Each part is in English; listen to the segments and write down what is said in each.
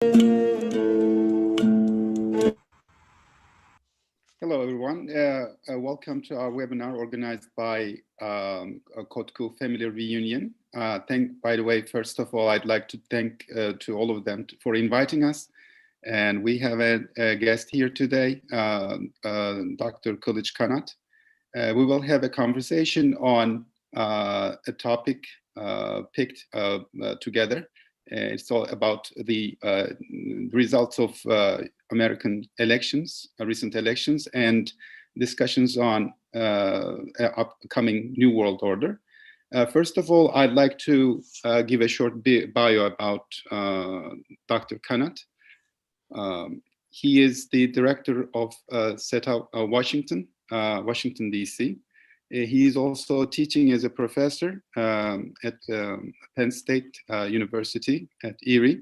Hello, everyone. Welcome to our webinar organized by Kotku Family Reunion. By the way, first of all, I'd like to thank to all of them for inviting us. And we have a guest here today, Dr. Kilic Kanat. We will have a conversation on a topic picked together. It's all about the results of American elections, recent elections, and discussions on upcoming New World Order. First of all, I'd like to give a short bio about Dr. Kanat. He is the director of SETA Washington, D.C. He is also teaching as a professor at Penn State University at Erie.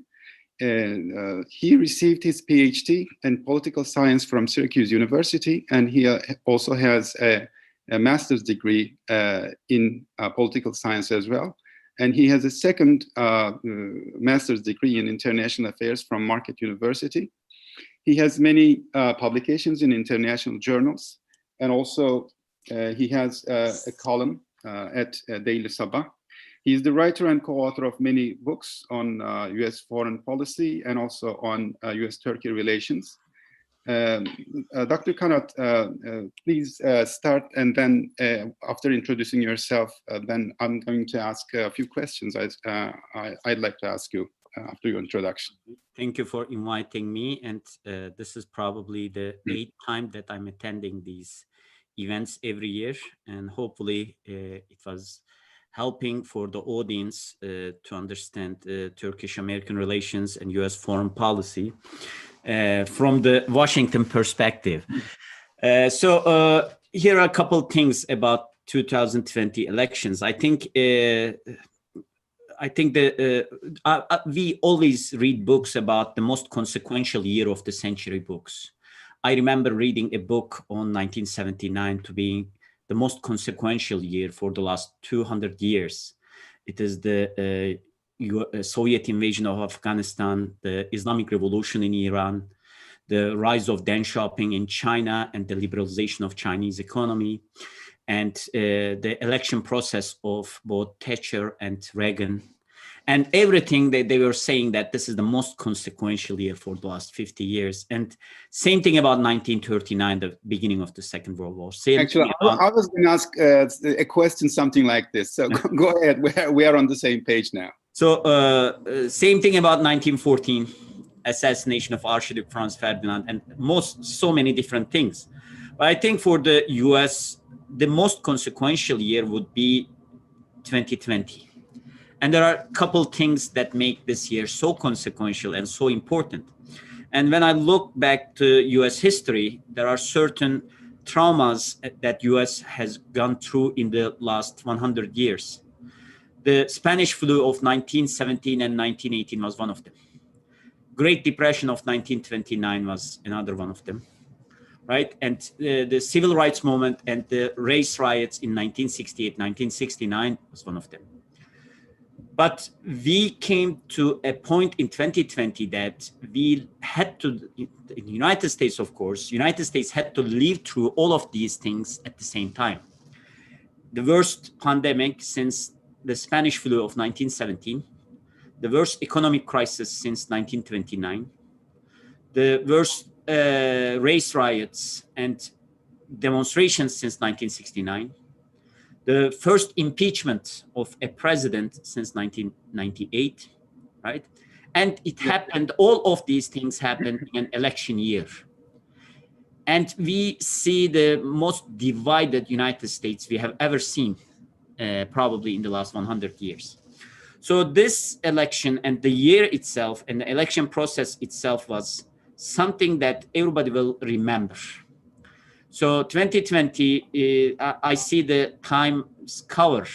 And he received his PhD in political science from Syracuse University, and he also has a master's degree in political science as well. And he has a second master's degree in international affairs from Marquette University. He has many publications in international journals, and also he has a column at Daily Sabah. He's the writer and co-author of many books on U.S. foreign policy and also on U.S.-Turkey relations. Dr. Kanat, please start, and then after introducing yourself, then I'm going to ask a few questions I'd like to ask you after your introduction. Thank you for inviting me, and this is probably the 8th time that I'm attending these events every year, and hopefully it was helping for the audience to understand Turkish-American relations and U.S. foreign policy from the Washington perspective. So here are a couple things about 2020 elections. I think that we always read books about the most consequential year of the century books. I remember reading a book on 1979 to be the most consequential year for the last 200 years. It is the Soviet invasion of Afghanistan, the Islamic Revolution in Iran, the rise of deng shopping in China and the liberalization of Chinese economy, and the election process of both Thatcher and Reagan. And everything that they were saying that this is the most consequential year for the last 50 years. And same thing about 1939, the beginning of the Second World War. Actually, I was going to ask a question, something like this. So go ahead. We are on the same page now. So same thing about 1914, assassination of Archduke Franz Ferdinand, and so many different things. But I think for the US, the most consequential year would be 2020. And there are a couple things that make this year so consequential and so important. And when I look back to US history, there are certain traumas that US has gone through in the last 100 years. The Spanish flu of 1917 and 1918 was one of them. Great Depression of 1929 was another one of them, right? And the civil rights movement and the race riots in 1968, 1969 was one of them. But we came to a point in 2020 that we had to, in the United States, of course, United States had to live through all of these things at the same time. The worst pandemic since the Spanish flu of 1917, the worst economic crisis since 1929, the worst race riots and demonstrations since 1969, the first impeachment of a president since 1998, right? And it happened, all of these things happened in an election year. And we see the most divided United States we have ever seen, probably in the last 100 years. So this election and the year itself and the election process itself was something that everybody will remember. So 2020, I see the Times cover,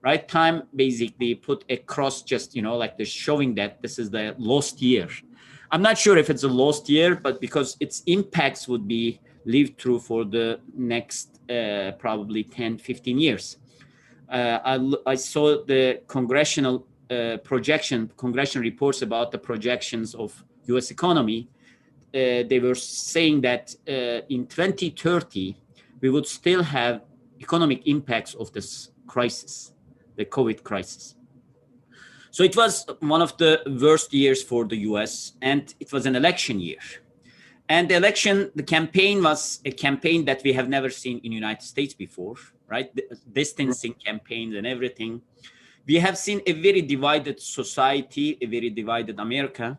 right? Time basically put a cross just, like they're showing that this is the lost year. I'm not sure if it's a lost year, but because its impacts would be lived through for the next probably 10, 15 years. I saw the congressional congressional reports about the projections of US economy, they were saying that in 2030, we would still have economic impacts of this crisis, the COVID crisis. So it was one of the worst years for the US, and it was an election year. And the campaign was a campaign that we have never seen in the United States before, right? The distancing campaigns and everything. We have seen a very divided society, a very divided America.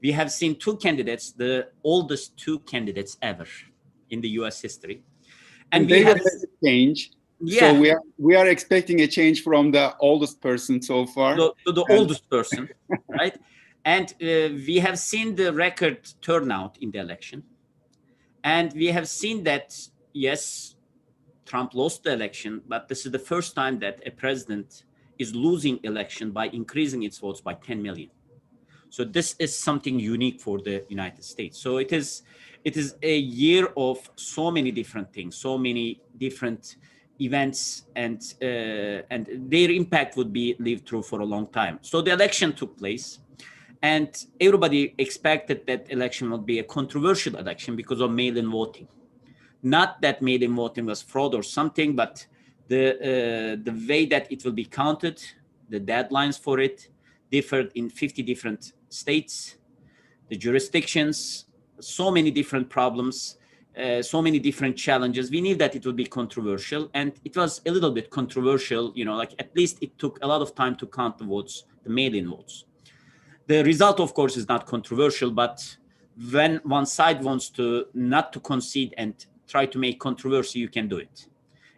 We have seen two candidates, the oldest two candidates ever in the US history. And we have a change. Yeah. So we are expecting a change from the oldest person so far. To the oldest person, right? And we have seen the record turnout in the election. And we have seen that, yes, Trump lost the election, but this is the first time that a president is losing election by increasing its votes by 10 million. So this is something unique for the United States. So it is a year of so many different things, so many different events, and their impact would be lived through for a long time. So the election took place, and everybody expected that election would be a controversial election because of mail-in voting. Not that mail-in voting was fraud or something, but the way that it will be counted, the deadlines for it differed in 50 different states, the jurisdictions, so many different problems, so many different challenges. We knew that it would be controversial, and it was a little bit controversial, like at least it took a lot of time to count the votes, the mail-in votes. The result, of course, is not controversial, but when one side wants to not to concede and try to make controversy, you can do it,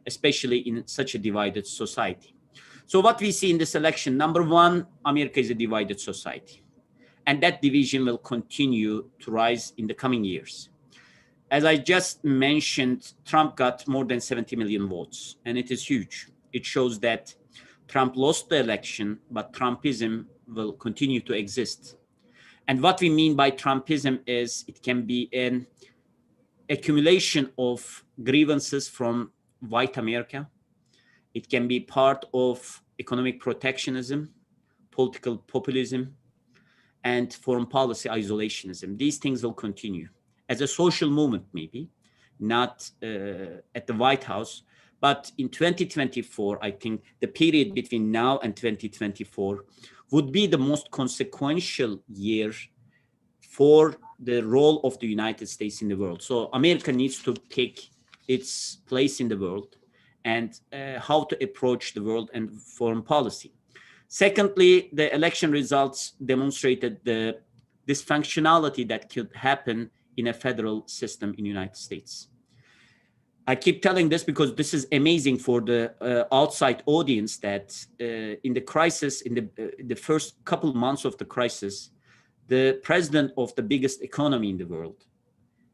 especially in such a divided society. So what we see in this election, number one, America is a divided society, and that division will continue to rise in the coming years. As I just mentioned, Trump got more than 70 million votes, and it is huge. It shows that Trump lost the election, but Trumpism will continue to exist. And what we mean by Trumpism is it can be an accumulation of grievances from white America. It can be part of economic protectionism, political populism, and foreign policy isolationism. These things will continue as a social movement, maybe not at the White House, but in 2024, I think the period between now and 2024 would be the most consequential year for the role of the United States in the world. So America needs to take its place in the world and how to approach the world and foreign policy. Secondly, the election results demonstrated the dysfunctionality that could happen in a federal system in the United States. I keep telling this because this is amazing for the outside audience that in the crisis, in the first couple of months of the crisis, the president of the biggest economy in the world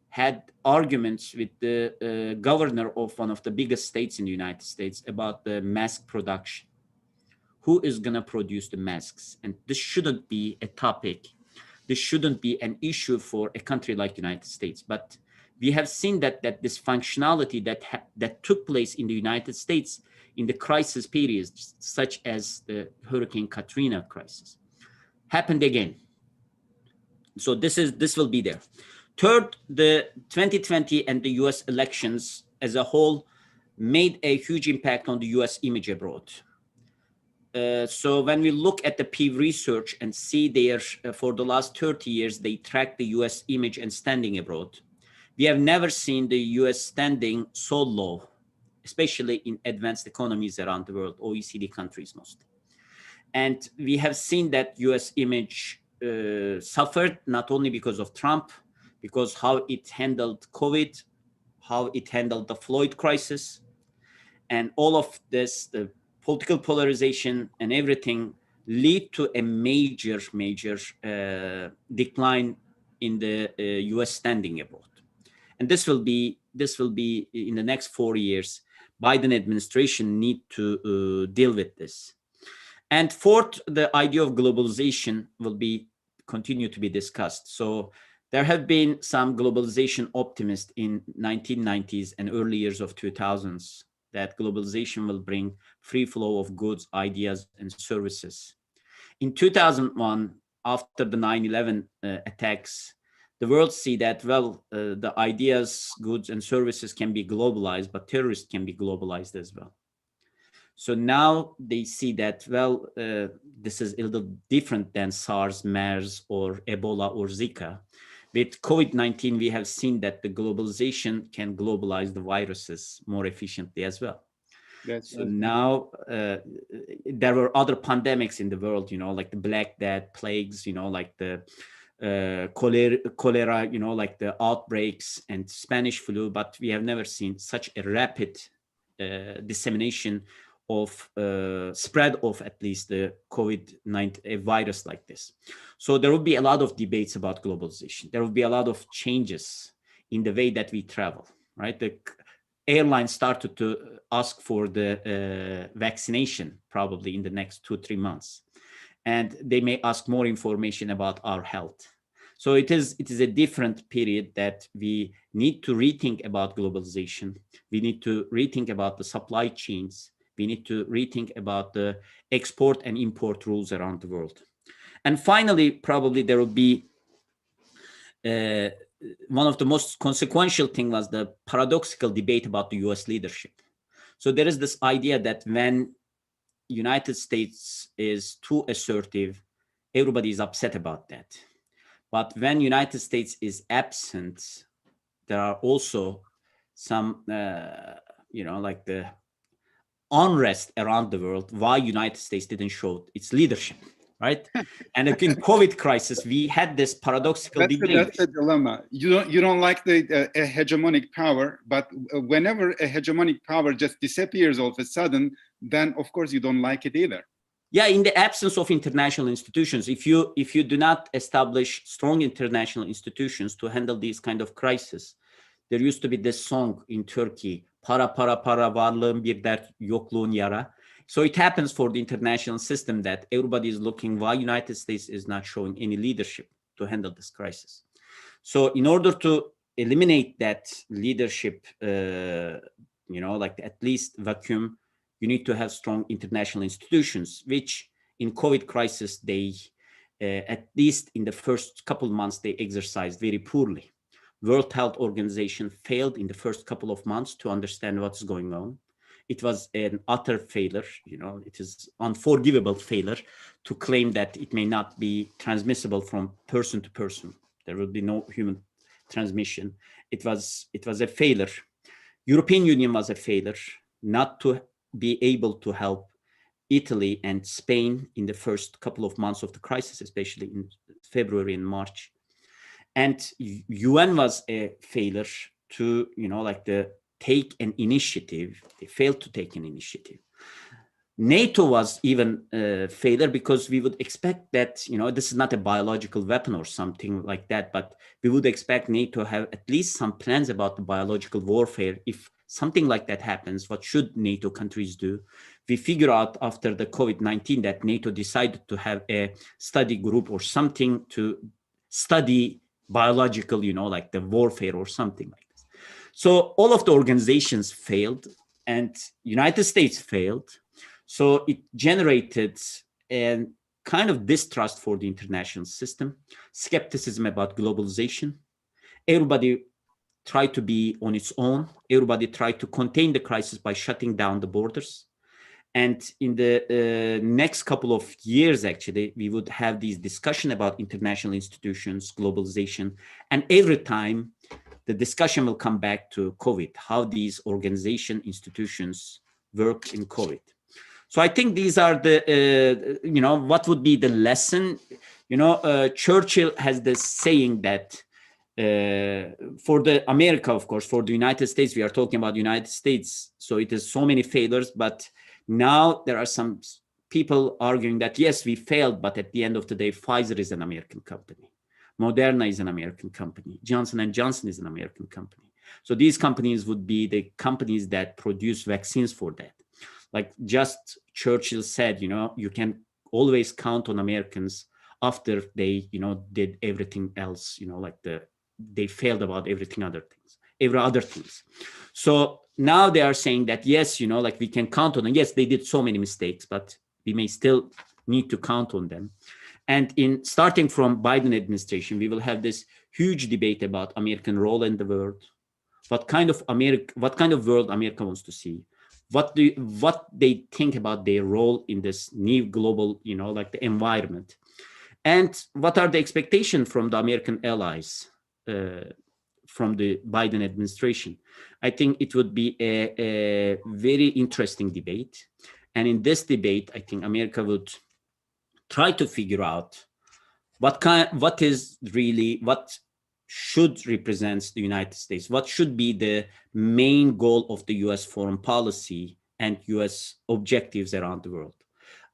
had arguments with the governor of one of the biggest states in the United States about the mask production. Who is going to produce the masks? And this shouldn't be a topic. This shouldn't be an issue for a country like the United States. But we have seen that this functionality that took place in the United States in the crisis periods, such as the Hurricane Katrina crisis, happened again. So this will be there. Third, the 2020 and the US elections as a whole made a huge impact on the US image abroad. So when we look at the Pew Research and see there for the last 30 years, they track the US image and standing abroad. We have never seen the US standing so low, especially in advanced economies around the world, OECD countries mostly. And we have seen that US image suffered not only because of Trump, because how it handled COVID, how it handled the Floyd crisis, and all of this, the political polarization and everything lead to a major decline in the US standing abroad. And this will be in the next 4 years. Biden administration need to deal with this. And fourth, the idea of globalization will continue to be discussed. So there have been some globalization optimists in 1990s and early years of 2000s that globalization will bring free flow of goods, ideas, and services. In 2001, after the 9/11 attacks, the world see that, well, the ideas, goods, and services can be globalized, but terrorists can be globalized as well. So now they see that, well, this is a little different than SARS, MERS, or Ebola or Zika. With COVID-19, we have seen that the globalization can globalize the viruses more efficiently as well. So now there were other pandemics in the world, like the Black Death, plagues, like the cholera, like the outbreaks and Spanish flu, but we have never seen such a rapid dissemination of spread of at least the COVID-19 virus like this. So there will be a lot of debates about globalization. There will be a lot of changes in the way that we travel, right? The airlines started to ask for the vaccination probably in the next 2-3 months. And they may ask more information about our health. So it is a different period that we need to rethink about globalization. We need to rethink about the supply chains. We need to rethink about the export and import rules around the world. And finally, probably there will be one of the most consequential things was the paradoxical debate about the US leadership. So there is this idea that when United States is too assertive, everybody is upset about that. But when United States is absent, there are also some, like the unrest around the world why United States didn't show its leadership, right? And in COVID crisis, we had this paradoxical debate. That's the dilemma. You don't like the hegemonic power, but whenever a hegemonic power just disappears all of a sudden, then of course you don't like it either. Yeah, in the absence of international institutions, if you do not establish strong international institutions to handle these kind of crises, there used to be this song in Turkey, para varlığın bir dert yokluğun yara. So it happens for the international system that everybody is looking why United States is not showing any leadership to handle this crisis. So in order to eliminate that leadership, like at least vacuum, you need to have strong international institutions, which in COVID crisis, they, at least in the first couple of months, they exercised very poorly. World Health Organization failed in the first couple of months to understand what's going on. It was an utter failure, it is unforgivable failure to claim that it may not be transmissible from person to person. There will be no human transmission. It was a failure. European Union was a failure not to be able to help Italy and Spain in the first couple of months of the crisis, especially in February and March. And UN was a failure to, take an initiative. They failed to take an initiative. NATO was even a failure because we would expect that, this is not a biological weapon or something like that, but we would expect NATO to have at least some plans about the biological warfare. If something like that happens, what should NATO countries do? We figure out after the COVID-19 that NATO decided to have a study group or something to study biological, like the warfare or something like this. So all of the organizations failed and United States failed. So it generated a kind of distrust for the international system, skepticism about globalization. Everybody tried to be on its own. Everybody tried to contain the crisis by shutting down the borders. And in the next couple of years, actually, we would have these discussion about international institutions, globalization, and every time the discussion will come back to COVID, how these organization institutions work in COVID. So I think these are the, what would be the lesson? Churchill has this saying that for the America, of course, for the United States, we are talking about the United States. So it is so many failures, but now there are some people arguing that, yes, we failed, but at the end of the day, Pfizer is an American company. Moderna is an American company. Johnson & Johnson is an American company. So these companies would be the companies that produce vaccines for that. Like just Churchill said, you can always count on Americans after they, did everything else, they failed about every other things. So now they are saying that, yes, we can count on them. Yes, they did so many mistakes, but we may still need to count on them. And in starting from Biden administration, we will have this huge debate about American role in the world, what kind of world America wants to see, what they think about their role in this new global, like the environment, and what are the expectations from the American allies from the Biden administration. I think it would be a very interesting debate. And in this debate, I think America would try to figure out what should represent the United States, what should be the main goal of the US foreign policy and US objectives around the world.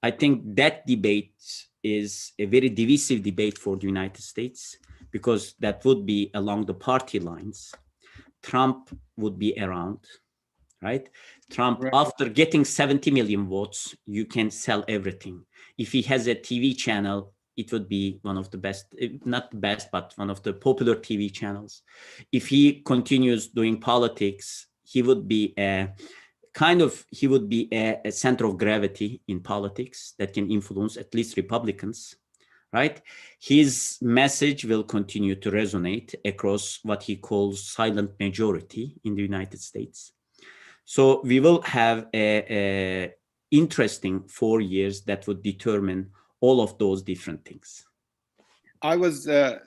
I think that debate is a very divisive debate for the United States, because that would be along the party lines. Trump would be around, right? Trump, Right. after getting 70 million votes, you can sell everything. If he has a TV channel, it would be one of the best, not the best, but one of the popular TV channels. If he continues doing politics, he would be a center of gravity in politics that can influence at least Republicans, right? His message will continue to resonate across what he calls silent majority in the United States. So we will have a interesting 4 years that would determine all of those different things. I was a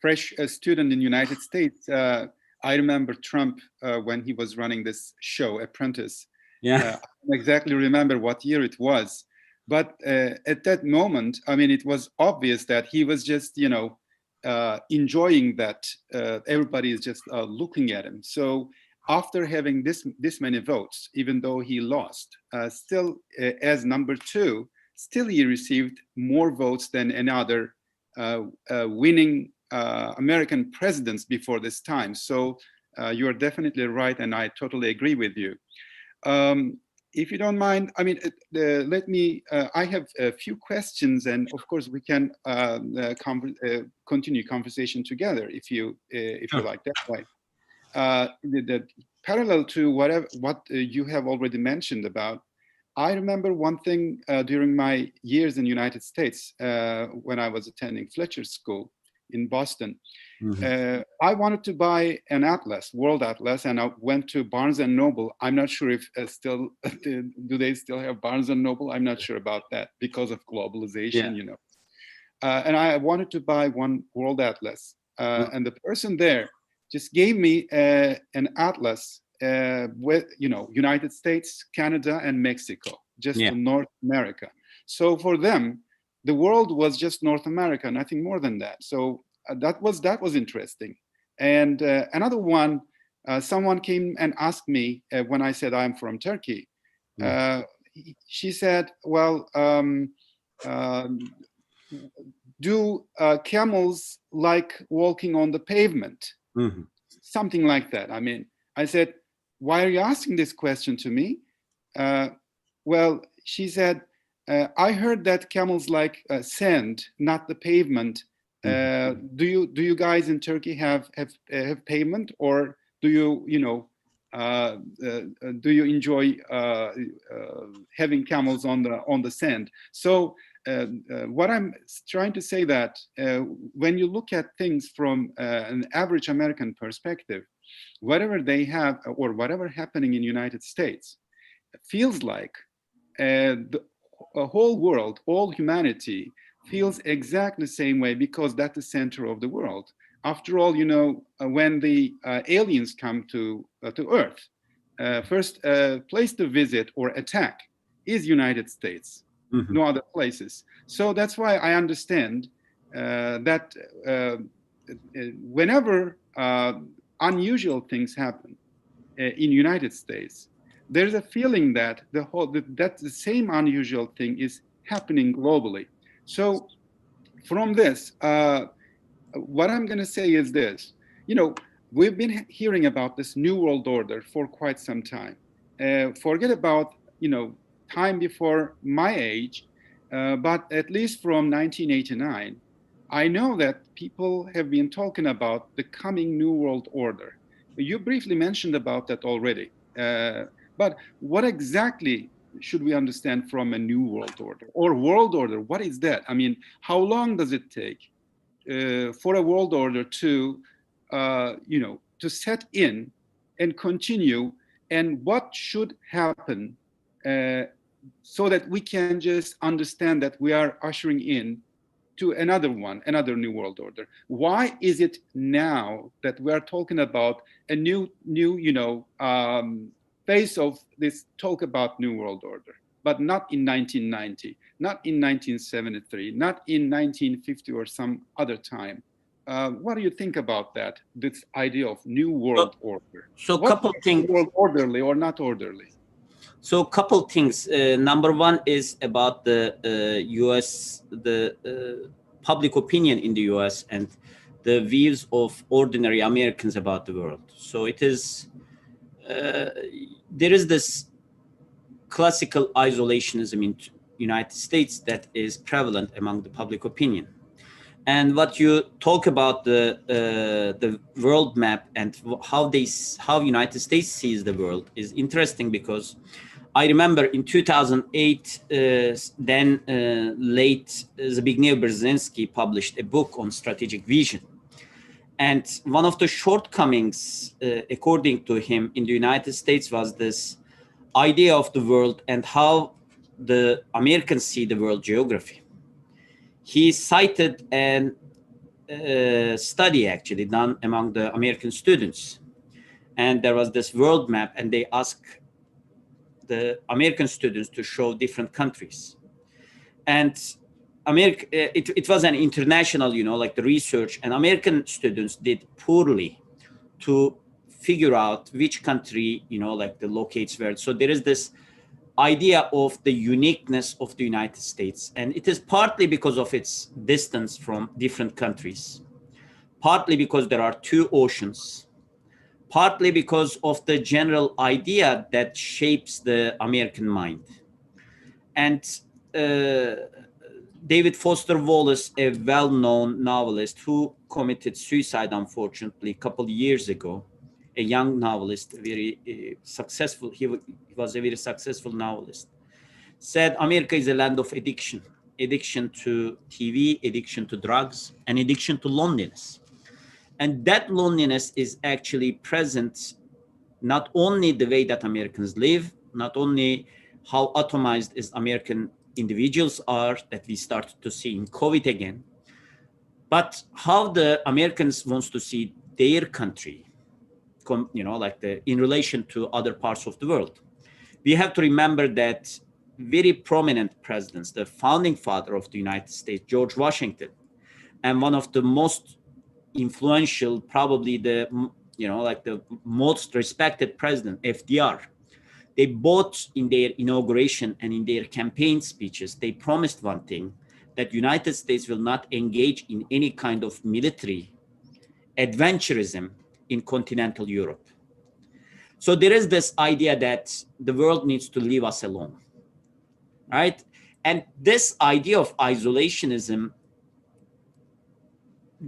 fresh student in the United States. I remember Trump when he was running this show, Apprentice. Yeah. I don't exactly remember what year it was. But at that moment, I mean, it was obvious that he was just, enjoying that everybody is just looking at him. So after having this many votes, even though he lost, still as number 2, still he received more votes than any other winning American presidents before this time. So you are definitely right, and I totally agree with you. If you don't mind, I mean, let me, I have a few questions, and of course we can continue conversation together if you like that way. The parallel to what you have already mentioned about, I remember one thing during my years in the United States when I was attending Fletcher School in Boston. Mm-hmm. I wanted to buy an atlas, world atlas, and I went to Barnes and Noble. I'm not sure if do they still have Barnes and Noble? I'm not sure about that because of globalization, and I wanted to buy one world atlas, and the person there just gave me an atlas with, United States, Canada, and Mexico, just North America. So for them, the world was just North America, nothing more than that. So that was interesting. And another one, someone came and asked me when I said I'm from Turkey. She said, "Well, do camels like walking on the pavement?" Mm-hmm. Something like that. I mean, I said, "Why are you asking this question to me?" Well, she said, "I heard that camels like sand, not the pavement. Do you guys in Turkey have pavement, or do you enjoy having camels on the sand?" So what I'm trying to say that when you look at things from an average American perspective, whatever they have or whatever happening in the United States feels like the whole world, all humanity feels exactly the same way, because that's the center of the world. After all, when the aliens come to Earth, first place to visit or attack is United States. Mm-hmm. No other places. So that's why I understand that whenever unusual things happen in United States, there's a feeling that that the same unusual thing is happening globally. So from this, what I'm going to say is this: we've been hearing about this New World Order for quite some time. Forget about time before my age, but at least from 1989, I know that people have been talking about the coming New World Order. You briefly mentioned about that already, but what exactly should we understand from a new world order or world order? What is that? I mean, how long does it take for a world order to, to set in and continue? And what should happen so that we can just understand that we are ushering in to another new world order? Why is it now that we are talking about a new phase of this talk about new world order, but not in 1990, not in 1973, not in 1950 or some other time? What do you think about that? This idea of new world order. So, couple things. World orderly or not orderly? So, a couple things. Number one is about the U.S. Public opinion in the U.S. and the views of ordinary Americans about the world. So, it is there is this classical isolationism in United States that is prevalent among the public opinion. And what you talk about the world map and how United States sees the world is interesting, because I remember in 2008, then late Zbigniew Brzezinski published a book on strategic vision. And one of the shortcomings, according to him, in the United States was this idea of the world and how the Americans see the world geography. He cited a study actually done among the American students. And there was this world map, and they asked the American students to show different countries. And it was an international, like the research, and American students did poorly to figure out which country, like the locates where. So there is this idea of the uniqueness of the United States. And it is partly because of its distance from different countries, partly because there are two oceans, partly because of the general idea that shapes the American mind. And David Foster Wallace, a well-known novelist who committed suicide, unfortunately, a couple of years ago, a young novelist, very successful, he was a very successful novelist, said America is a land of addiction to TV, addiction to drugs, and addiction to loneliness. And that loneliness is actually present not only the way that Americans live, not only how atomized as American individuals are, that we start to see in COVID again, but how the Americans wants to see their country, in relation to other parts of the world. We have to remember that very prominent presidents, the founding father of the United States, George Washington, and one of the most influential, probably the most respected president, FDR, they both in their inauguration and in their campaign speeches, they promised one thing, that United States will not engage in any kind of military adventurism in continental Europe. So there is this idea that the world needs to leave us alone, right? And this idea of isolationism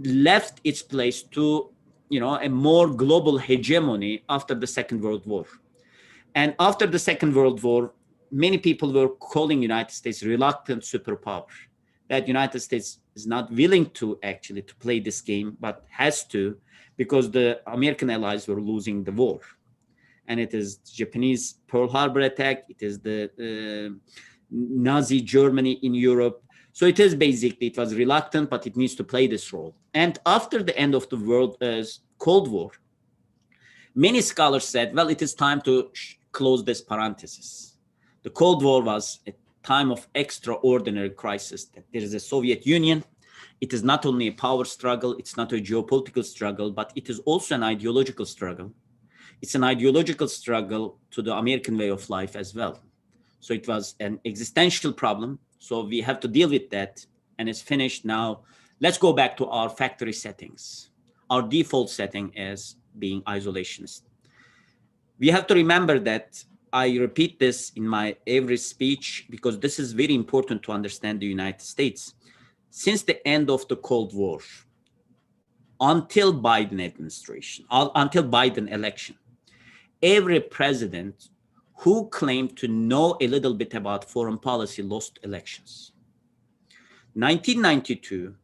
left its place to, a more global hegemony after the Second World War. And after the Second World War, many people were calling United States reluctant superpower, that United States is not willing to actually to play this game, but has to, because the American allies were losing the war. And it is Japanese Pearl Harbor attack, it is the Nazi Germany in Europe. So it is basically, it was reluctant, but it needs to play this role. And after the end of the Cold War, many scholars said, well, it is time to close this parenthesis. The Cold War was a time of extraordinary crisis. That there is a Soviet Union. It is not only a power struggle, it's not a geopolitical struggle, but it is also an ideological struggle. It's an ideological struggle to the American way of life as well. So it was an existential problem. So we have to deal with that, and it's finished now. Let's go back to our factory settings. Our default setting is being isolationist. We have to remember that, I repeat this in my every speech, because this is very important to understand the United States. Since the end of the Cold War, until Biden administration, until Biden election, every president who claimed to know a little bit about foreign policy lost elections. 1992,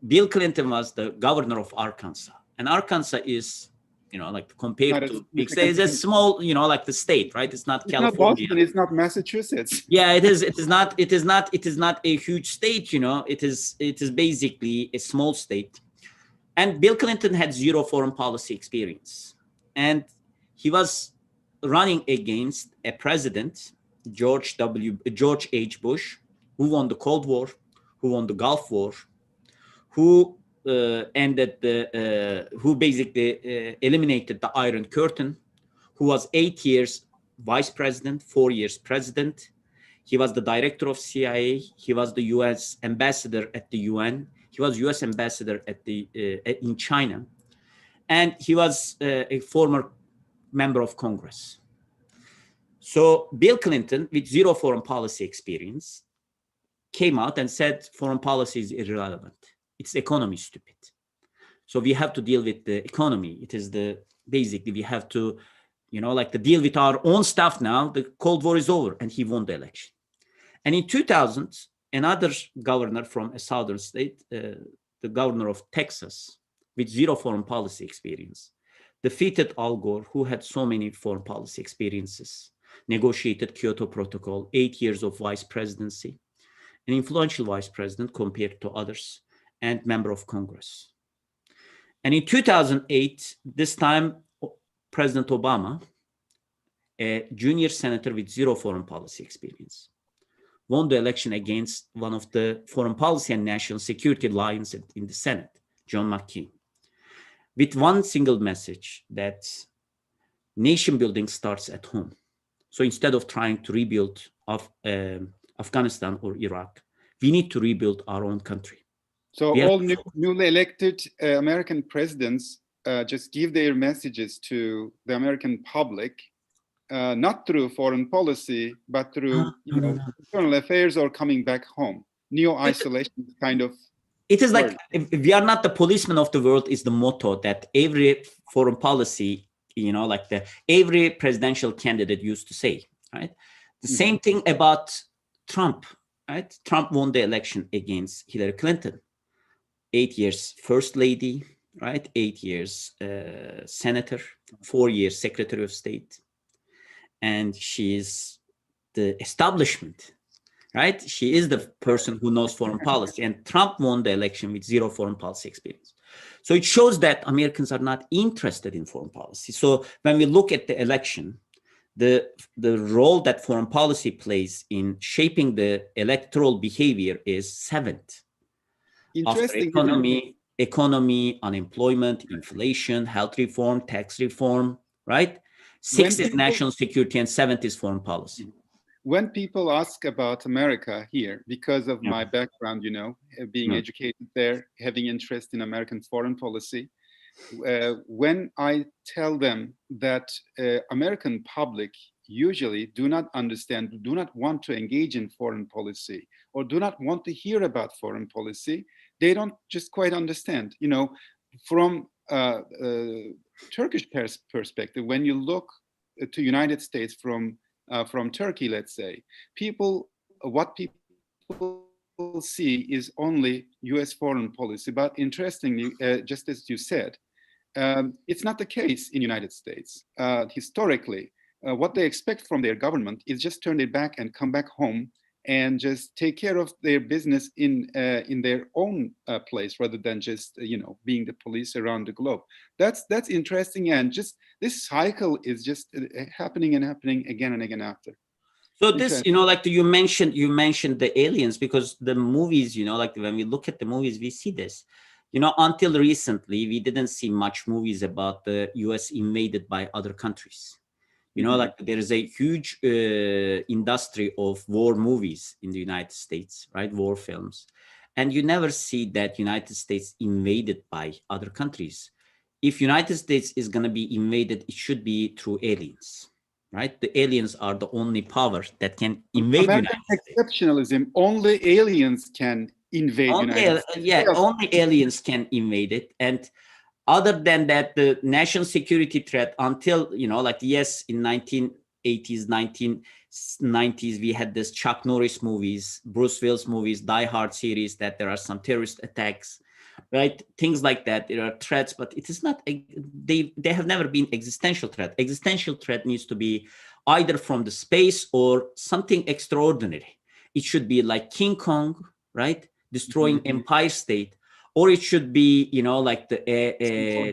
Bill Clinton was the governor of Arkansas, and Arkansas is, like compared to big states, it's a small, like the state, right? It's not California. It's not Boston, it's not Massachusetts. Yeah, it is. It is not a huge state. It is basically a small state. And Bill Clinton had zero foreign policy experience, and he was running against a president, George H. Bush, who won the Cold War, who won the Gulf War, who basically eliminated the Iron Curtain, who was 8 years vice president, 4 years president. He was the director of CIA. He was the U.S. ambassador at the UN. He was U.S. ambassador in China, and he was a former member of Congress. So Bill Clinton, with zero foreign policy experience, came out and said foreign policy is irrelevant. It's economy stupid. So we have to deal with the economy. It is basically we have to, to deal with our own stuff now. The Cold War is over, and he won the election. And in 2000, another governor from a southern state, the governor of Texas, with zero foreign policy experience, defeated Al Gore, who had so many foreign policy experiences, negotiated Kyoto Protocol, 8 years of vice presidency, an influential vice president compared to others, and member of Congress. And in 2008, this time, President Obama, a junior senator with zero foreign policy experience, won the election against one of the foreign policy and national security lions in the Senate, John McCain, with one single message that nation building starts at home. So instead of trying to rebuild Afghanistan or Iraq, we need to rebuild our own country. So all newly elected American presidents just give their messages to the American public, not through foreign policy, but through internal affairs or coming back home. Neo-isolation kind of. It is like, we are not the policemen of the world is the motto that every foreign policy, every presidential candidate used to say, right? The same thing about Trump, right? Trump won the election against Hillary Clinton. 8 years first lady, right? 8 years senator, 4 years secretary of state. And she is the establishment, right? She is the person who knows foreign policy. And Trump won the election with zero foreign policy experience. So it shows that Americans are not interested in foreign policy. So when we look at the election, the role that foreign policy plays in shaping the electoral behavior is seventh. After economy, unemployment, inflation, health reform, tax reform, right? Sixth is national security, and seventh is foreign policy. When people ask about America here, because of my background, being educated there, having interest in American foreign policy, when I tell them that American public usually do not understand, do not want to engage in foreign policy, or do not want to hear about foreign policy, they don't just quite understand. From Turkish perspective, when you look to United States from Turkey, let's say, what people see is only U.S. foreign policy. But interestingly, just as you said, it's not the case in United States. Historically, what they expect from their government is just turn their back and come back home and just take care of their business in their own place, rather than just being the police around the globe. That's interesting, and just this cycle is just happening and happening again and again after. So this, like you mentioned the aliens, because the movies, like when we look at the movies, we see this. Until recently, we didn't see much movies about the U.S. invaded by other countries. Like there is a huge industry of war movies in the United States, right? War films. And you never see that United States invaded by other countries. If United States is going to be invaded, it should be through aliens, right? The aliens are the only power that can invade American United States. Exceptionalism, only aliens can invade United States. Yeah, only aliens can invade it. And other than that, the national security threat until, yes, in 80s, 1990s, we had this Chuck Norris movies, Bruce Willis movies, Die Hard series, that there are some terrorist attacks, right? Things like that. There are threats, but it is not, they have never been existential threat. Existential threat needs to be either from the space or something extraordinary. It should be like King Kong, right? Destroying Empire State, or it should be, like the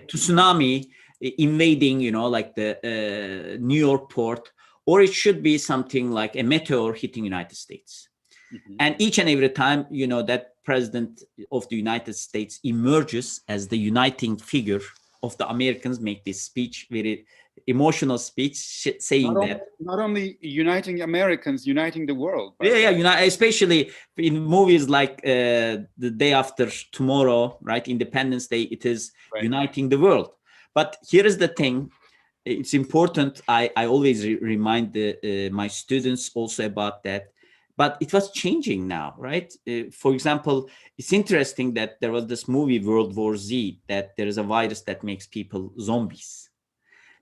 tsunami invading, like the New York port, or it should be something like a meteor hitting United States. And each and every time, that president of the United States emerges as the uniting figure of the Americans, make this speech, very emotional speech, saying not only uniting Americans, uniting the world. Especially in movies like The Day After Tomorrow, right? Independence Day, it is uniting the world. But here is the thing. It's important. I always remind my students also about that. But it was changing now, right? For example, it's interesting that there was this movie, World War Z, that there is a virus that makes people zombies.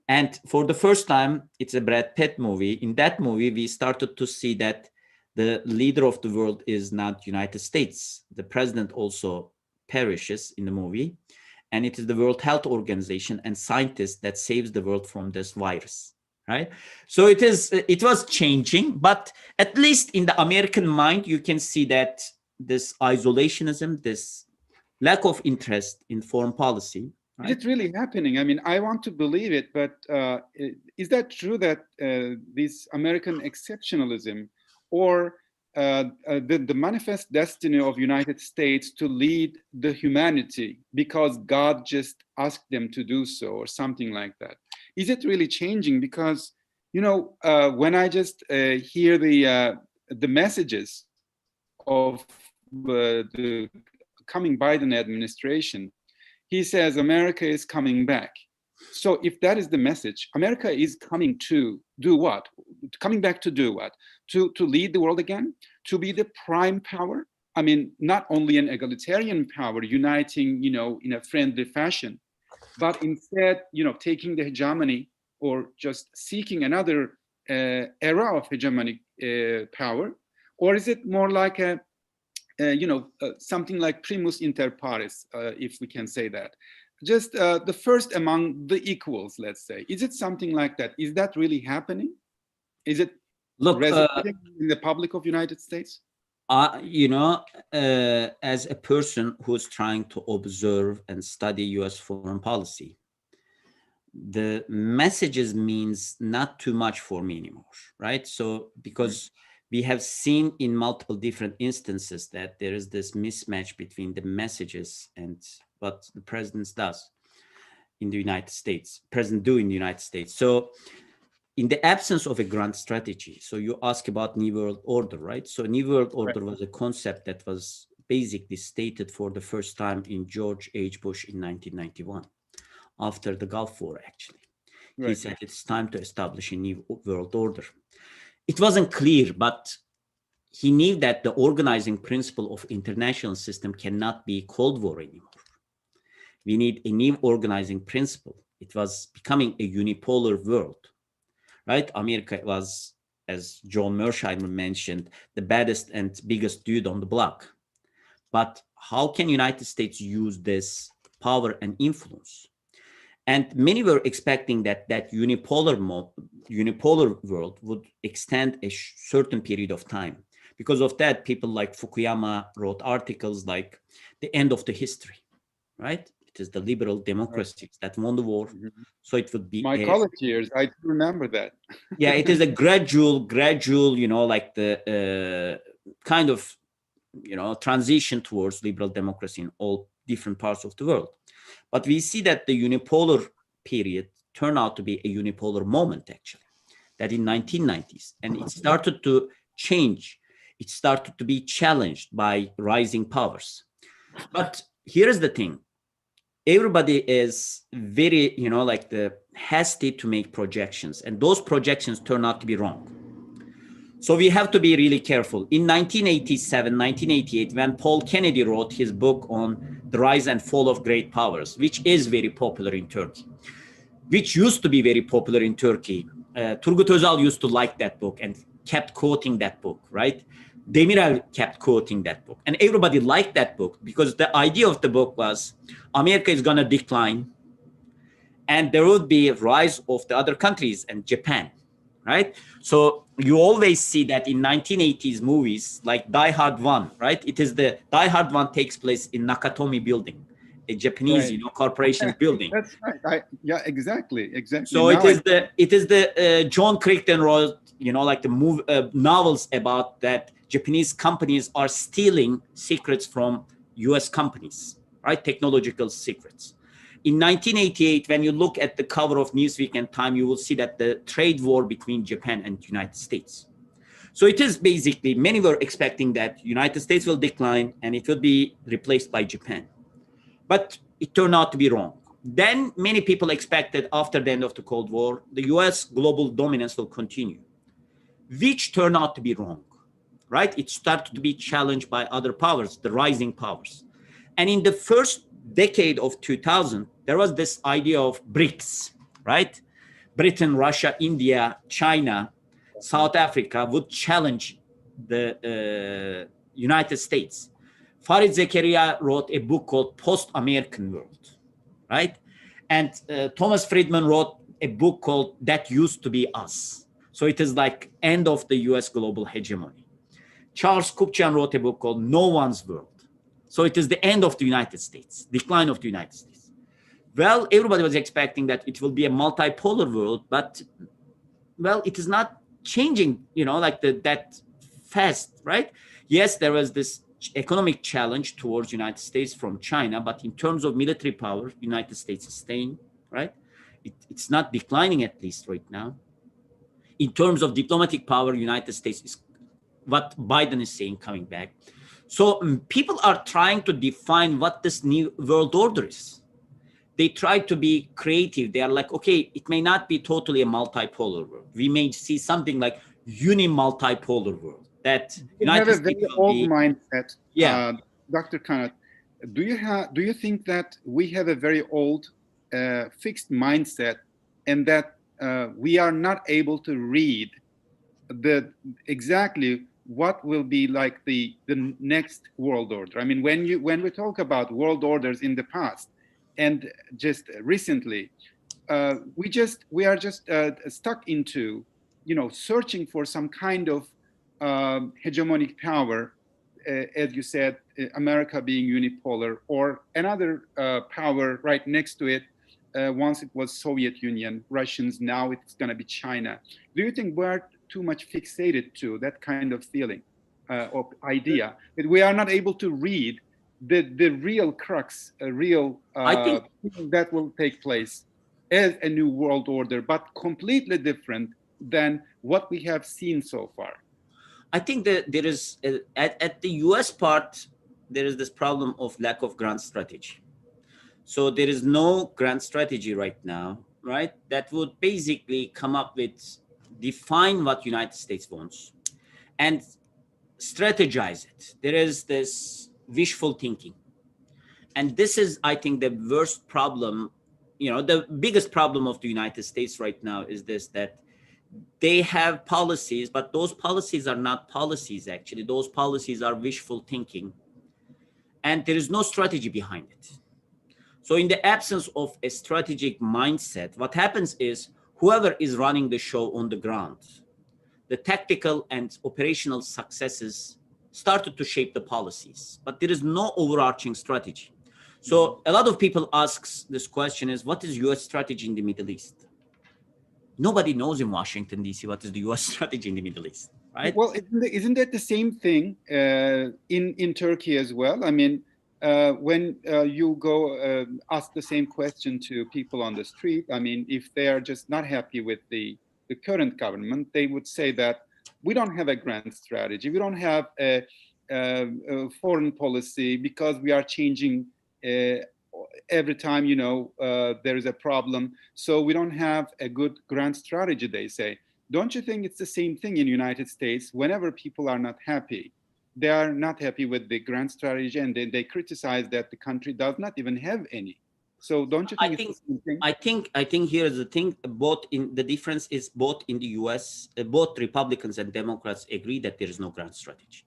And for the first time, it's a Brad Pitt movie. In that movie, we started to see that the leader of the world is not United States. The president also perishes in the movie. And it is the World Health Organization and scientists that saves the world from this virus, right? So it was changing, but at least in the American mind, you can see that this isolationism, this lack of interest in foreign policy. Right? Is it really happening? I mean, I want to believe it, but is that true that this American exceptionalism or the manifest destiny of United States to lead the humanity because God just asked them to do so or something like that? Is it really changing? Because, when I just hear the messages of the coming Biden administration, he says America is coming back. So if that is the message, America is coming to do what? Coming back to do what? To lead the world again? To be the prime power? I mean, not only an egalitarian power uniting, in a friendly fashion, but instead, taking the hegemony or just seeking another era of hegemonic power? Or is it more like something like primus inter pares, if we can say that? Just the first among the equals, let's say. Is it something like that? Is that really happening? Is it resonating in the public of United States? As a person who's trying to observe and study US foreign policy, the messages means not too much for me anymore, right? So because we have seen in multiple different instances that there is this mismatch between the messages and what the president does in the United States, president do in the United States. So in the absence of a grand strategy, so you ask about New World Order, right? So New World Order was a concept that was basically stated for the first time in George H. Bush in 1991, after the Gulf War, actually. He said it's time to establish a new world order. It wasn't clear, but he knew that the organizing principle of international system cannot be Cold War anymore. We need a new organizing principle. It was becoming a unipolar world, right? America was, as John Mersheimer mentioned, the baddest and biggest dude on the block. But how can United States use this power and influence? And many were expecting that unipolar world would extend a certain period of time. Because of that, people like Fukuyama wrote articles like the end of the history, right? It is the liberal democracies that won the war. So it would be my college years. I remember that. Yeah, it is a gradual, like the kind of, transition towards liberal democracy in all different parts of the world. But we see that the unipolar period turned out to be a unipolar moment, actually, that in 1990s. And it started to change. It started to be challenged by rising powers. But here's the thing. Everybody is very, like the hasty to make projections. And those projections turn out to be wrong. So we have to be really careful. In 1987, 1988, when Paul Kennedy wrote his book on the rise and fall of great powers, which is very popular in Turkey, which used to be very popular in Turkey Turgut Özal used to like that book and kept quoting that book, right? Demirel kept quoting that book. And everybody liked that book because the idea of the book was America is going to decline and there would be a rise of the other countries and Japan, right? So you always see that in 1980s movies like Die Hard 1, right? It is the Die Hard 1 takes place in Nakatomi building, a Japanese, Right. corporation building. That's right. Yeah, exactly. So Now it is the John Crichton wrote, like the novels about that Japanese companies are stealing secrets from US companies, right? Technological secrets. In 1988, when you look at the cover of Newsweek and Time, you will see that the trade war between Japan and the United States. So it is basically, many were expecting that United States will decline and it will be replaced by Japan. But it turned out to be wrong. Then many people expected after the end of the Cold War, the US global dominance will continue, which turned out to be wrong, right? It started to be challenged by other powers, the rising powers. And in the first decade of 2000, there was this idea of BRICS, right? Britain, Russia, India, China, South Africa would challenge the United States. Farid Zakaria wrote a book called Post-American World, right? And Thomas Friedman wrote a book called That Used to Be Us. So it is like end of the US global hegemony. Charles Kupchan wrote a book called No One's World. So it is the end of the United States, decline of the United States. Well, everybody was expecting that it will be a multipolar world, but, well, it is not changing, like that fast, right? Yes, there was this economic challenge towards United States from China, but in terms of military power, United States is staying, right? It's not declining, at least right now. In terms of diplomatic power, United States is, what Biden is saying, coming back. So people are trying to define what this new world order is. They try to be creative. They are like, okay, it may not be totally a multipolar world. We may see something like uni-multipolar world. That you have a very old mindset. Yeah. Dr. Kanat, do you think that we have a very old fixed mindset and that we are not able to read exactly what will be like the next world order? I mean, when we talk about world orders in the past and just recently, we are just stuck into, searching for some kind of hegemonic power, as you said, America being unipolar, or another power right next to it. Once it was Soviet Union, Russians, now it's going to be China. Do you think we're too much fixated to that kind of feeling or idea that we are not able to read the real crux, I think that will take place as a new world order, but completely different than what we have seen so far? I think that there is, at the US part, there is this problem of lack of grand strategy. So there is no grand strategy right now, right? That would basically come up with, define what United States wants and strategize it. There is this wishful thinking. And this is, I think, the worst problem. The biggest problem of the United States right now is this, that they have policies, but those policies are not policies, actually. Those policies are wishful thinking. And there is no strategy behind it. So in the absence of a strategic mindset, what happens is whoever is running the show on the ground, the tactical and operational successes started to shape the policies, but there is no overarching strategy. So a lot of people ask this question is, what is US strategy in the Middle East? Nobody knows in Washington, D.C. what is the US strategy in the Middle East, right? Well, isn't that the same thing in Turkey as well? I mean, when you go ask the same question to people on the street, I mean, if they are just not happy with the current government, they would say that we don't have a grand strategy. We don't have a foreign policy because we are changing every time, there is a problem. So we don't have a good grand strategy, they say. Don't you think it's the same thing in the United States? Whenever people are not happy, they are not happy with the grand strategy, and they criticize that the country does not even have any. So don't you think it's the same thing? I think here is the thing. The difference is both in the U.S. Both Republicans and Democrats agree that there is no grand strategy.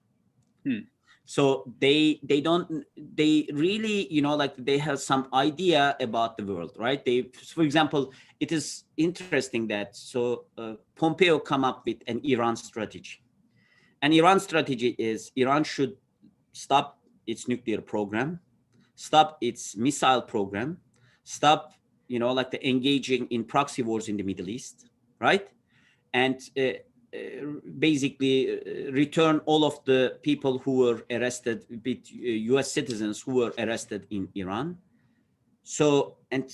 So they really, you know, like they have some idea about the world, right? For example, it is interesting that Pompeo come up with an Iran strategy. And Iran strategy is Iran should stop its nuclear program, stop its missile program, stop, you know, like the engaging in proxy wars in the Middle East, right? And basically return all of the people who were arrested, US citizens who were arrested in Iran. So, and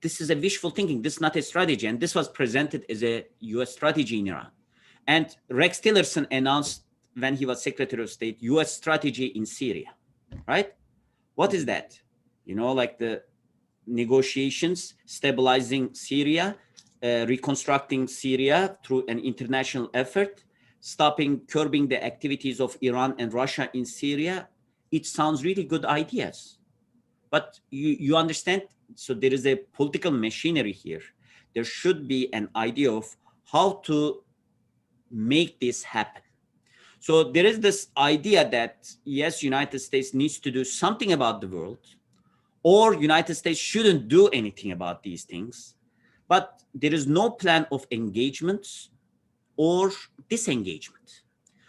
this is a wishful thinking. This is not a strategy. And this was presented as a US strategy in Iran. And Rex Tillerson announced when he was Secretary of State, US strategy in Syria, right? What is that? You know, like the negotiations, stabilizing Syria, reconstructing Syria through an international effort, curbing the activities of Iran and Russia in Syria. It sounds really good ideas. But you understand, so there is a political machinery here. There should be an idea of how to make this happen. So there is this idea that, yes, United States needs to do something about the world, or United States shouldn't do anything about these things, but there is no plan of engagement or disengagement.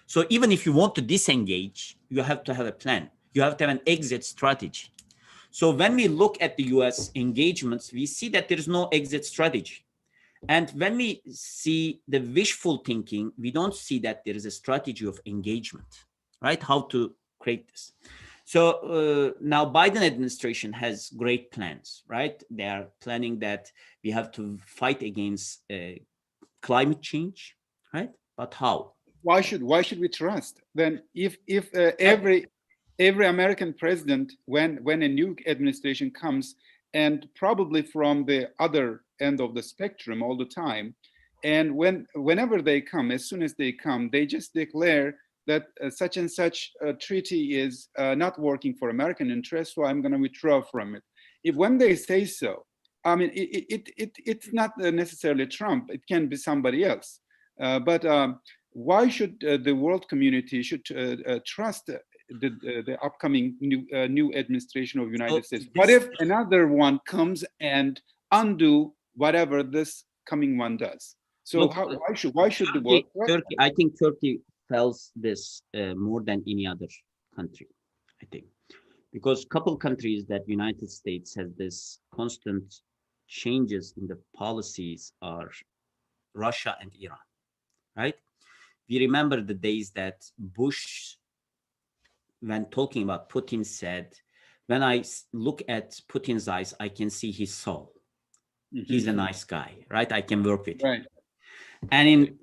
So even if you want to disengage, you have to have a plan. You have to have an exit strategy. So when we look at the US engagements, we see that there is no exit strategy. And when we see the wishful thinking, we don't see that there is a strategy of engagement, right? How to create this. So now Biden administration has great plans, right? They are planning that we have to fight against climate change, right? But how? Why should we trust? Then if every American president, when a new administration comes, and probably from the other end of the spectrum all the time, and whenever they come, as soon as they come, they just declare that such and such a treaty is not working for American interests, so I'm going to withdraw from it. When they say so, I mean, it's not necessarily Trump. It can be somebody else. But why should the world community should trust the upcoming new administration of United States? What if another one comes and undo whatever this coming one does? So look, why should the world? Turkey, I think Turkey felt this more than any other country, I think, because a couple countries that United States has this constant changes in the policies are Russia and Iran, right? We remember the days that Bush, when talking about Putin, said, when I look at Putin's eyes, I can see his soul. He's a nice guy, right? I can work with him. And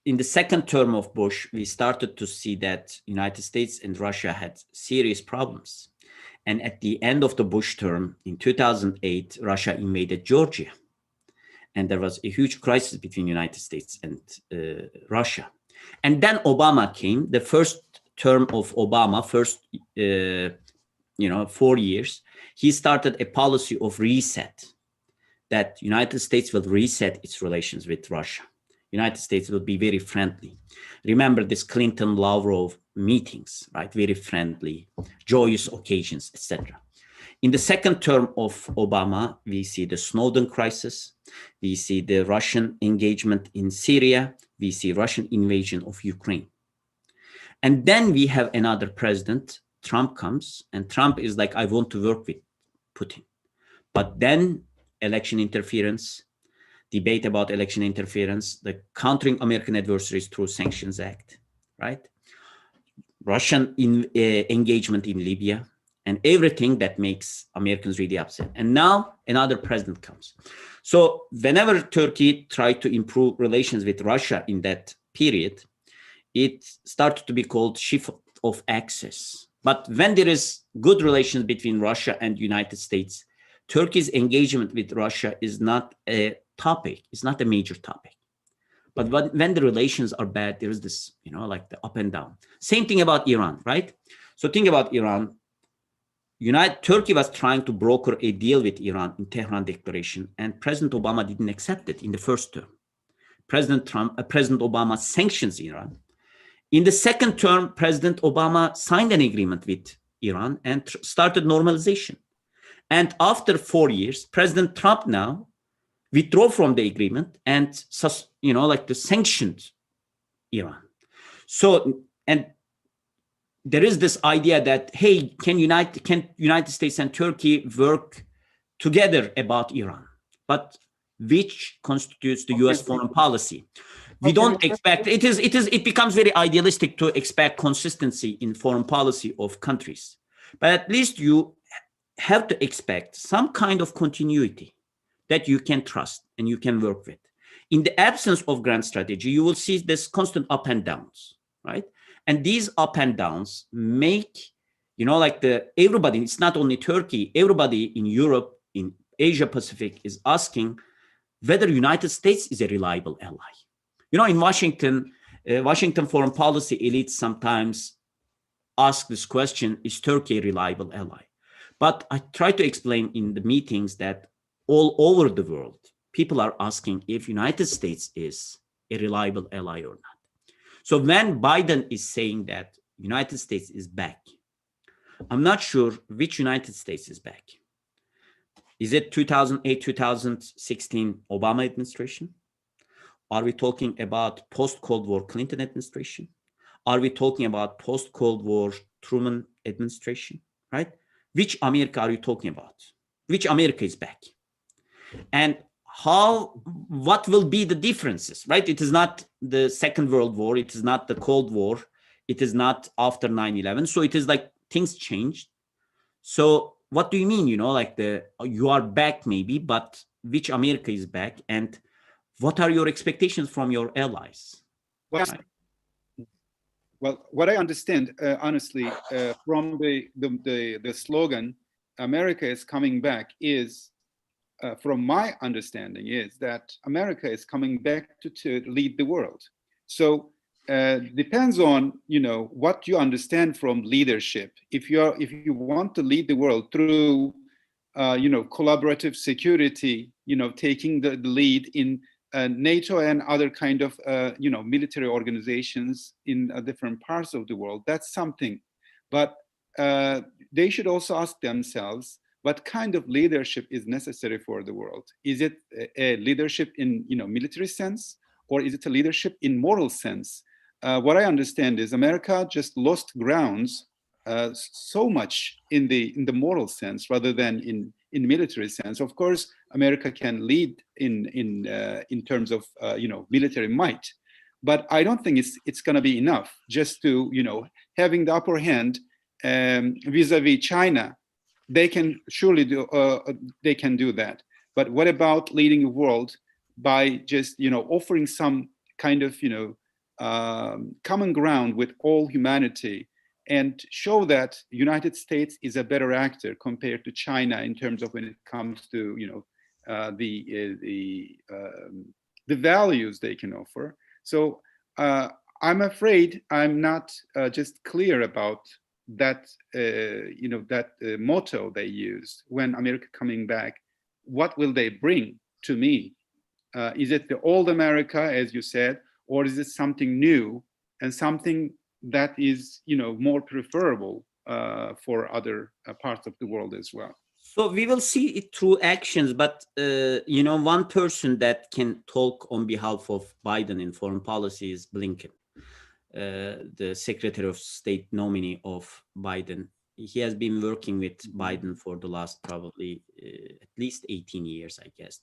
in the second term of Bush, we started to see that United States and Russia had serious problems. And at the end of the Bush term in 2008, Russia invaded Georgia. And there was a huge crisis between United States and Russia. And then Obama came, the first term of Obama, 4 years, he started a policy of reset, that United States will reset its relations with Russia. United States will be very friendly. Remember this Clinton-Lavrov meetings, right? Very friendly, joyous occasions, etc. In the second term of Obama, we see the Snowden crisis. We see the Russian engagement in Syria. We see Russian invasion of Ukraine. And then we have another president, Trump comes, and Trump is like, I want to work with Putin. But then election interference, debate about election interference, the countering American adversaries through Sanctions Act, right? Russian engagement in Libya, and everything that makes Americans really upset. And now another president comes. So whenever Turkey tried to improve relations with Russia in that period, it started to be called shift of access. But when there is good relations between Russia and United States, Turkey's engagement with Russia is not a topic. It's not a major topic. But when the relations are bad, there is this, like the up and down. Same thing about Iran, right? So think about Iran. Turkey was trying to broker a deal with Iran in Tehran Declaration, and President Obama didn't accept it in the first term. President Obama sanctions Iran. In the second term, President Obama signed an agreement with Iran and started normalization. And after 4 years, President Trump now withdrew from the agreement and, sanctioned Iran. So, and there is this idea that, hey, can United States and Turkey work together about Iran? But which constitutes the U.S. foreign policy? We don't expect, it becomes very idealistic to expect consistency in foreign policy of countries. But at least you have to expect some kind of continuity that you can trust and you can work with. In the absence of grand strategy, you will see this constant up and downs, right? And these up and downs make, everybody, it's not only Turkey, everybody in Europe, in Asia Pacific is asking whether United States is a reliable ally. In Washington, Washington foreign policy elites sometimes ask this question, is Turkey a reliable ally? But I try to explain in the meetings that all over the world, people are asking if United States is a reliable ally or not. So when Biden is saying that United States is back, I'm not sure which United States is back. Is it 2008, 2016 Obama administration? Are we talking about post-Cold War Clinton administration? Are we talking about post-Cold War Truman administration, right? Which America are you talking about? Which America is back? And what will be the differences, right? It is not the Second World War. It is not the Cold War. It is not after 9/11. So it is like things changed. So what do you mean, you are back maybe, but which America is back? And what are your expectations from your allies? Well, what I understand, honestly, from the slogan, America is coming back is, from my understanding, is that America is coming back to lead the world. So depends on what you understand from leadership. If you want to lead the world through collaborative security, taking the lead in NATO and other kind of military organizations in different parts of the world, that's something. But they should also ask themselves, what kind of leadership is necessary for the world? Is it a leadership in military sense, or is it a leadership in moral sense? What I understand is America just lost grounds so much in the moral sense rather than in military sense. Of course, America can lead in terms of military might, but I don't think it's going to be enough just to having the upper hand vis-a-vis China. They can surely do that. But what about leading the world by just offering some kind of common ground with all humanity, and show that United States is a better actor compared to China in terms of when it comes to the values they can offer. So I'm afraid I'm not just clear about that motto they used when America coming back. What will they bring to me? Is it the old America, as you said, or is it something new and something that is more preferable for other parts of the world as well? So we will see it through actions, but one person that can talk on behalf of Biden in foreign policy is Blinken, the Secretary of State nominee of Biden. He has been working with Biden for the last probably at least 18 years, I guess.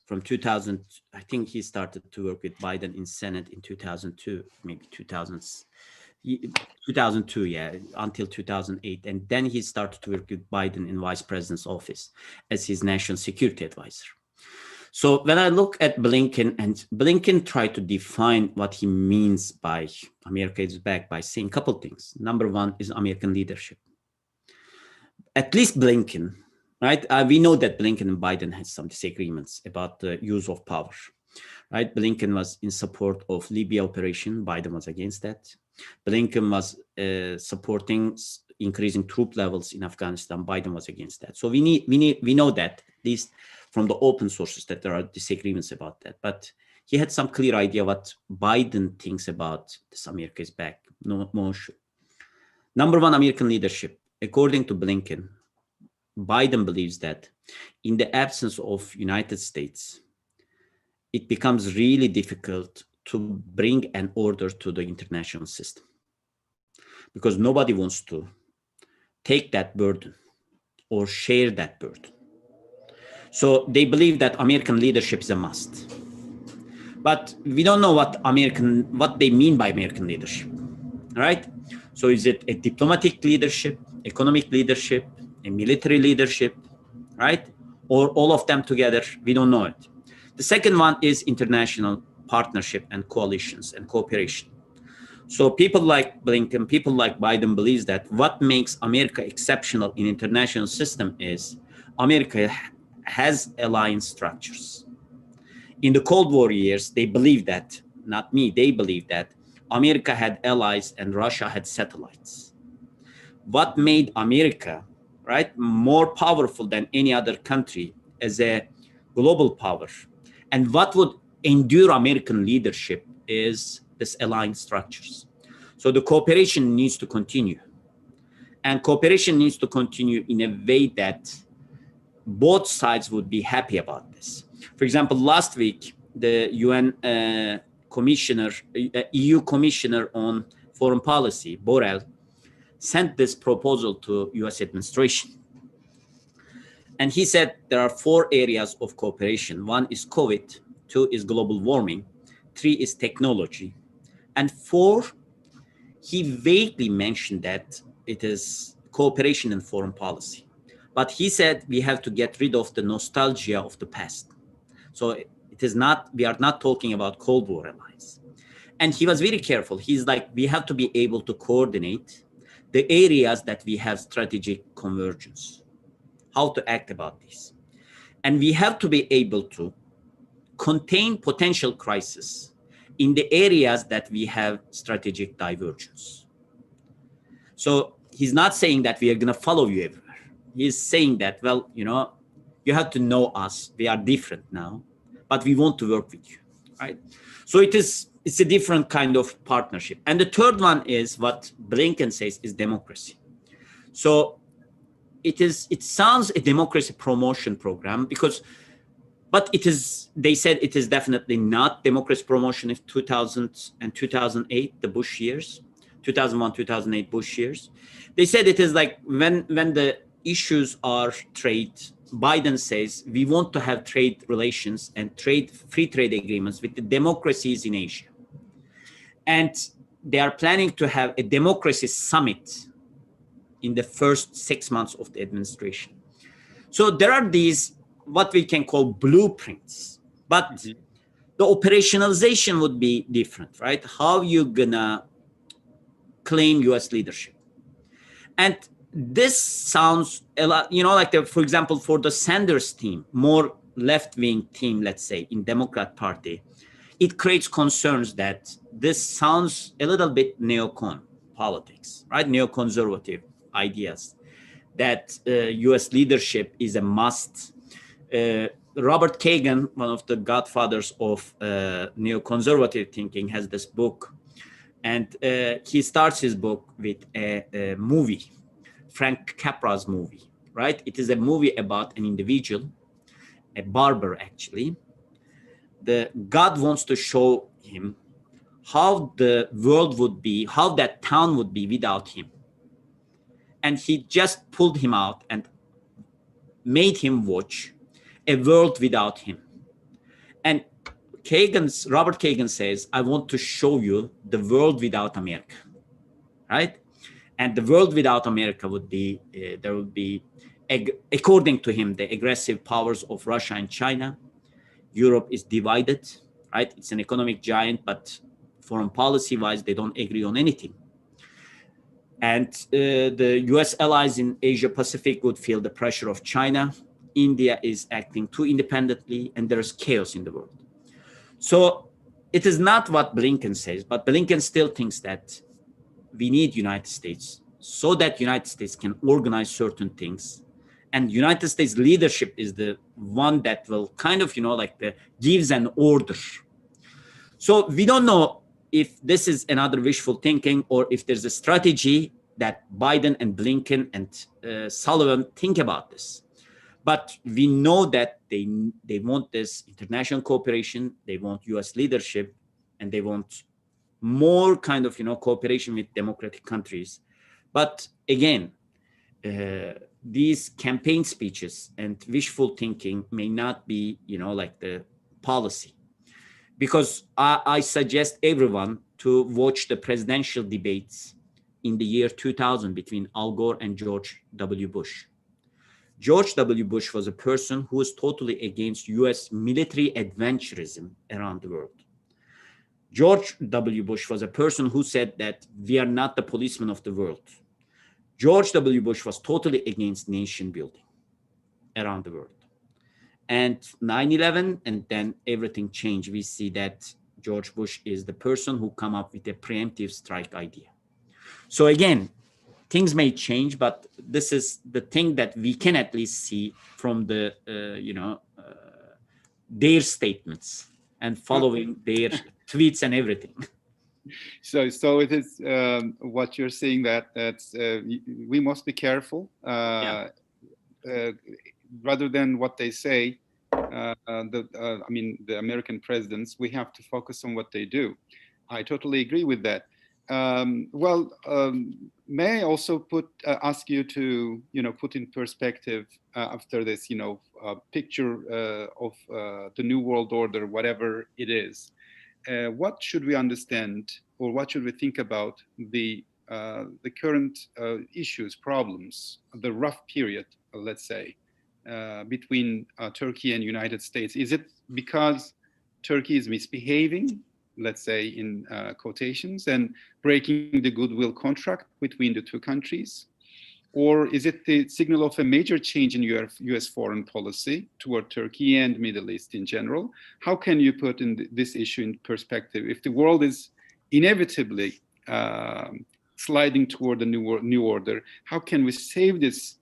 From 2000, I think he started to work with Biden in Senate in 2002, maybe 2002, yeah, until 2008. And then he started to work with Biden in Vice President's office as his national security advisor. So when I look at Blinken, and Blinken tried to define what he means by America is back by saying a couple of things. Number one is American leadership. At least Blinken, right? We know that Blinken and Biden had some disagreements about the use of power, right? Blinken was in support of Libya operation. Biden was against that. Blinken was supporting increasing troop levels in Afghanistan. Biden was against that. So we know that, at least from the open sources, that there are disagreements about that. But he had some clear idea what Biden thinks about this America is back. No issue. Number one, American leadership. According to Blinken, Biden believes that in the absence of United States, it becomes really difficult to bring an order to the international system, because nobody wants to take that burden or share that burden. So they believe that American leadership is a must. But we don't know what they mean by American leadership, right? So is it a diplomatic leadership, economic leadership, a military leadership, right? Or all of them together? We don't know it. The second one is international partnership and coalitions and cooperation. So people like Blinken, people like Biden believes that what makes America exceptional in international system is America has alliance structures. In the Cold War years, they believed that, not me, they believed that America had allies and Russia had satellites. What made America, right, more powerful than any other country as a global power, and what would endure American leadership is this alliance structures. So the cooperation needs to continue. And cooperation needs to continue in a way that both sides would be happy about this. For example, last week, the UN EU Commissioner on Foreign Policy, Borrell, sent this proposal to US administration. And he said there are 4 areas of cooperation. 1 is COVID, 2 is global warming, 3 is technology, and 4, he vaguely mentioned that it is cooperation in foreign policy. But he said we have to get rid of the nostalgia of the past. So it is not, we are not talking about Cold War allies. And he was very careful. He's like, we have to be able to coordinate the areas that we have strategic convergence, how to act about this. And we have to be able to contain potential crisis in the areas that we have strategic divergence. So he's not saying that we are going to follow you everywhere. He's saying that, well, you know, you have to know us. We are different now, but we want to work with you, right? So it's a different kind of partnership. And the third one is what Blinken says is democracy. So it sounds a democracy promotion program but they said it is definitely not democracy promotion of 2000 and 2008, the Bush years, 2001, 2008 Bush years. They said it is like when the issues are trade, Biden says we want to have trade relations and free trade agreements with the democracies in Asia. And they are planning to have a democracy summit in the first 6 months of the administration. So there are these, what we can call blueprints, but the operationalization would be different, right? How you gonna claim US leadership? And this sounds a lot, you know, like for example, for the Sanders team, more left-wing team, let's say, in Democrat Party, it creates concerns that this sounds a little bit neocon politics, right? Neoconservative ideas, that US leadership is a must. Robert Kagan, one of the godfathers of neoconservative thinking, has this book. And he starts his book with a movie, Frank Capra's movie, right? It is a movie about an individual, a barber actually. God wants to show him how the world would be, how that town would be without him. And he just pulled him out and made him watch a world without him. And Robert Kagan says, I want to show you the world without America, right? And the world without America would be, there would be, according to him, the aggressive powers of Russia and China. Europe is divided, right? It's an economic giant, but foreign policy-wise, they don't agree on anything. And the US allies in Asia Pacific would feel the pressure of China. India is acting too independently, and there's chaos in the world. So it is not what Blinken says, but Blinken still thinks that we need United States so that United States can organize certain things. And United States leadership is the one that will kind of, gives an order. So we don't know if this is another wishful thinking or if there's a strategy that Biden and Blinken and Sullivan think about this. But we know that they want this international cooperation, they want US leadership, and they want more kind of, cooperation with democratic countries. But again, these campaign speeches and wishful thinking may not be, the policy. Because I suggest everyone to watch the presidential debates in the year 2000 between Al Gore and George W. Bush. George W. Bush was a person who was totally against US military adventurism around the world. George W. Bush was a person who said that we are not the policemen of the world. George W. Bush was totally against nation building around the world. And 9/11, and then everything changed. We see that George Bush is the person who come up with a preemptive strike idea. So again, things may change, but this is the thing that we can at least see from the, their statements and following their tweets and everything. So it is what you're saying that we must be careful rather than what they say. The American presidents, we have to focus on what they do. I totally agree with that. May I also ask you to put in perspective after this picture of the New World Order, whatever it is. What should we understand, or what should we think about the current issues, problems, the rough period, let's say, between Turkey and United States? Is it because Turkey is misbehaving, let's say in quotations, and breaking the goodwill contract between the two countries? Or is it the signal of a major change in US foreign policy toward Turkey and Middle East in general? How can you put this issue in perspective? If the world is inevitably sliding toward the new order, how can we save this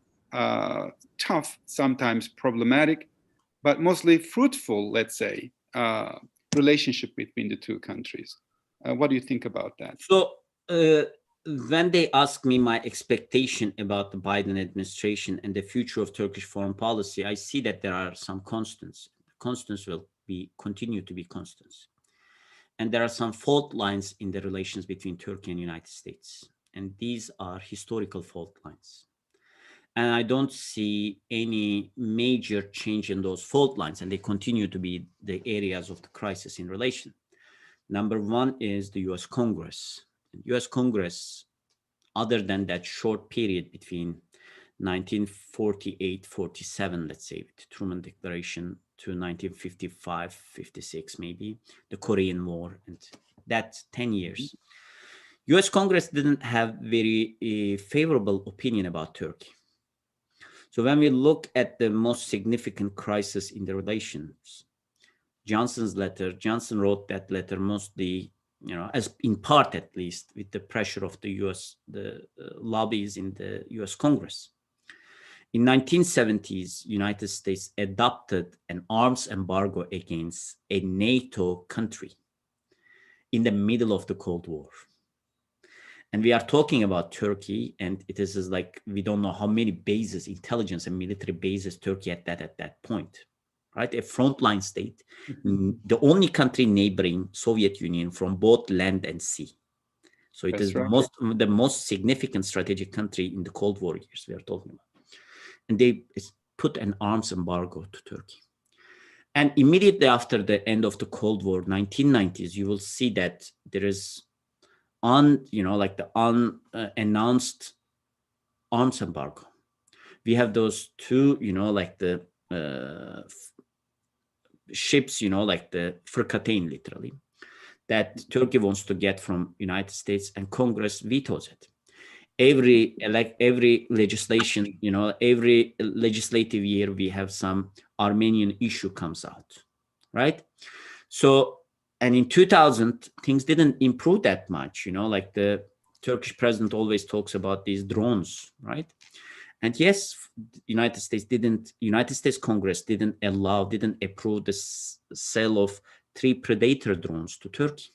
tough, sometimes problematic, but mostly fruitful, let's say, relationship between the two countries? What do you think about that? So when they ask me my expectation about the Biden administration and the future of Turkish foreign policy, I see that there are some constants. Constants will continue to be constants. And there are some fault lines in the relations between Turkey and United States. And these are historical fault lines. And I don't see any major change in those fault lines, and they continue to be the areas of the crisis in relation. Number one is the US Congress. US Congress, other than that short period between 1948-47, let's say, with the Truman Declaration, to 1955-56, maybe, the Korean War, and that's 10 years. US Congress didn't have very favorable opinion about Turkey. So when we look at the most significant crisis in the relations, Johnson's letter, Johnson wrote that letter mostly, as in part at least, with the pressure of the lobbies in the US Congress. In 1970s, United States adopted an arms embargo against a NATO country in the middle of the Cold War. And we are talking about Turkey, and it is like, we don't know how many bases, intelligence and military bases, Turkey at that point, right? A frontline state, the only country neighboring Soviet Union from both land and sea. So it is the most significant strategic country in the Cold War years we are talking about. And they put an arms embargo to Turkey. And immediately after the end of the Cold War, 1990s, you will see that there is unannounced arms embargo. We have those two, the ships, the Fırkateyn, literally, that Turkey wants to get from United States, and Congress vetoes it. Every legislation, every legislative year, we have some Armenian issue comes out, right? So, and in 2000, things didn't improve that much, Turkish president always talks about these drones, right? And yes, United States Congress didn't approve the sale of 3 Predator drones to Turkey